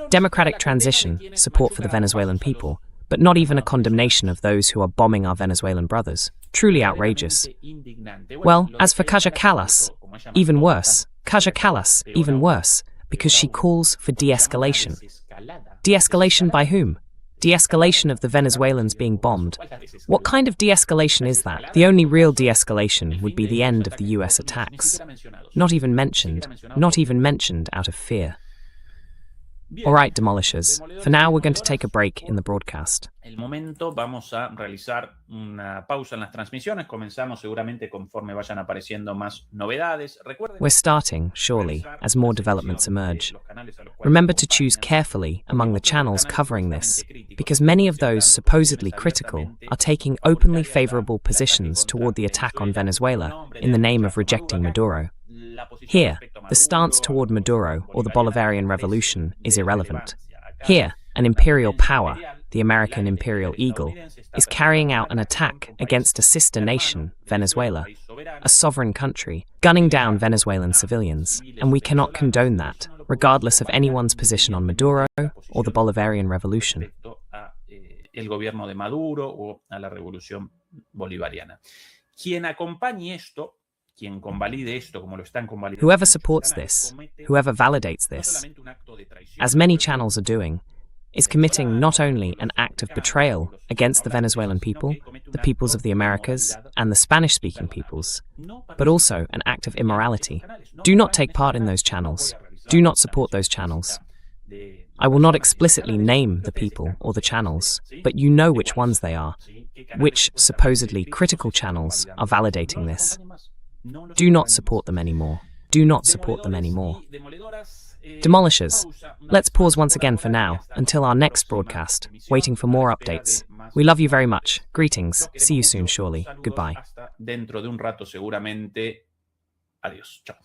Democratic transition, support for the Venezuelan people, but not even a condemnation of those who are bombing our Venezuelan brothers. Truly outrageous. Well, as for Kaja Kallas, even worse. Kaja Kallas, even worse, because she calls for de-escalation. De-escalation by whom? De-escalation of the Venezuelans being bombed. What kind of de-escalation is that? The only real de-escalation would be the end of the US attacks. Not even mentioned out of fear. All right, demolishers. For now, we're going to take a break in the broadcast. El momento vamos a realizar una pausa en las transmisiones. Comenzamos seguramente conforme vayan apareciendo más novedades. We're starting, surely, as more developments emerge. Remember to choose carefully among the channels covering this, because many of those supposedly critical are taking openly favorable positions toward the attack on Venezuela in the name of rejecting Maduro. Here, the stance toward Maduro or the Bolivarian Revolution is irrelevant. Here, an imperial power, the American imperial eagle, is carrying out an attack against a sister nation, Venezuela, a sovereign country, gunning down Venezuelan civilians, and we cannot condone that, regardless of anyone's position on Maduro or the Bolivarian Revolution. El gobierno de Maduro o a la revolución bolivariana. Quien acompañe esto, quien convalide esto como lo están convalidando, whoever supports this, whoever validates this, as many channels are doing, is committing not only an act of betrayal against the Venezuelan people, the peoples of the Americas, and the Spanish-speaking peoples, but also an act of immorality. Do not take part in those channels. Do not support those channels. I will not explicitly name the people or the channels, but you know which ones they are, which supposedly critical channels are validating this. Do not support them anymore. Do not support them anymore. Demolishers, let's pause once again for now, until our next broadcast, waiting for more updates. We love you very much. Greetings. See you soon, surely. Goodbye. Dentro de un rato seguramente. Adiós. Chao.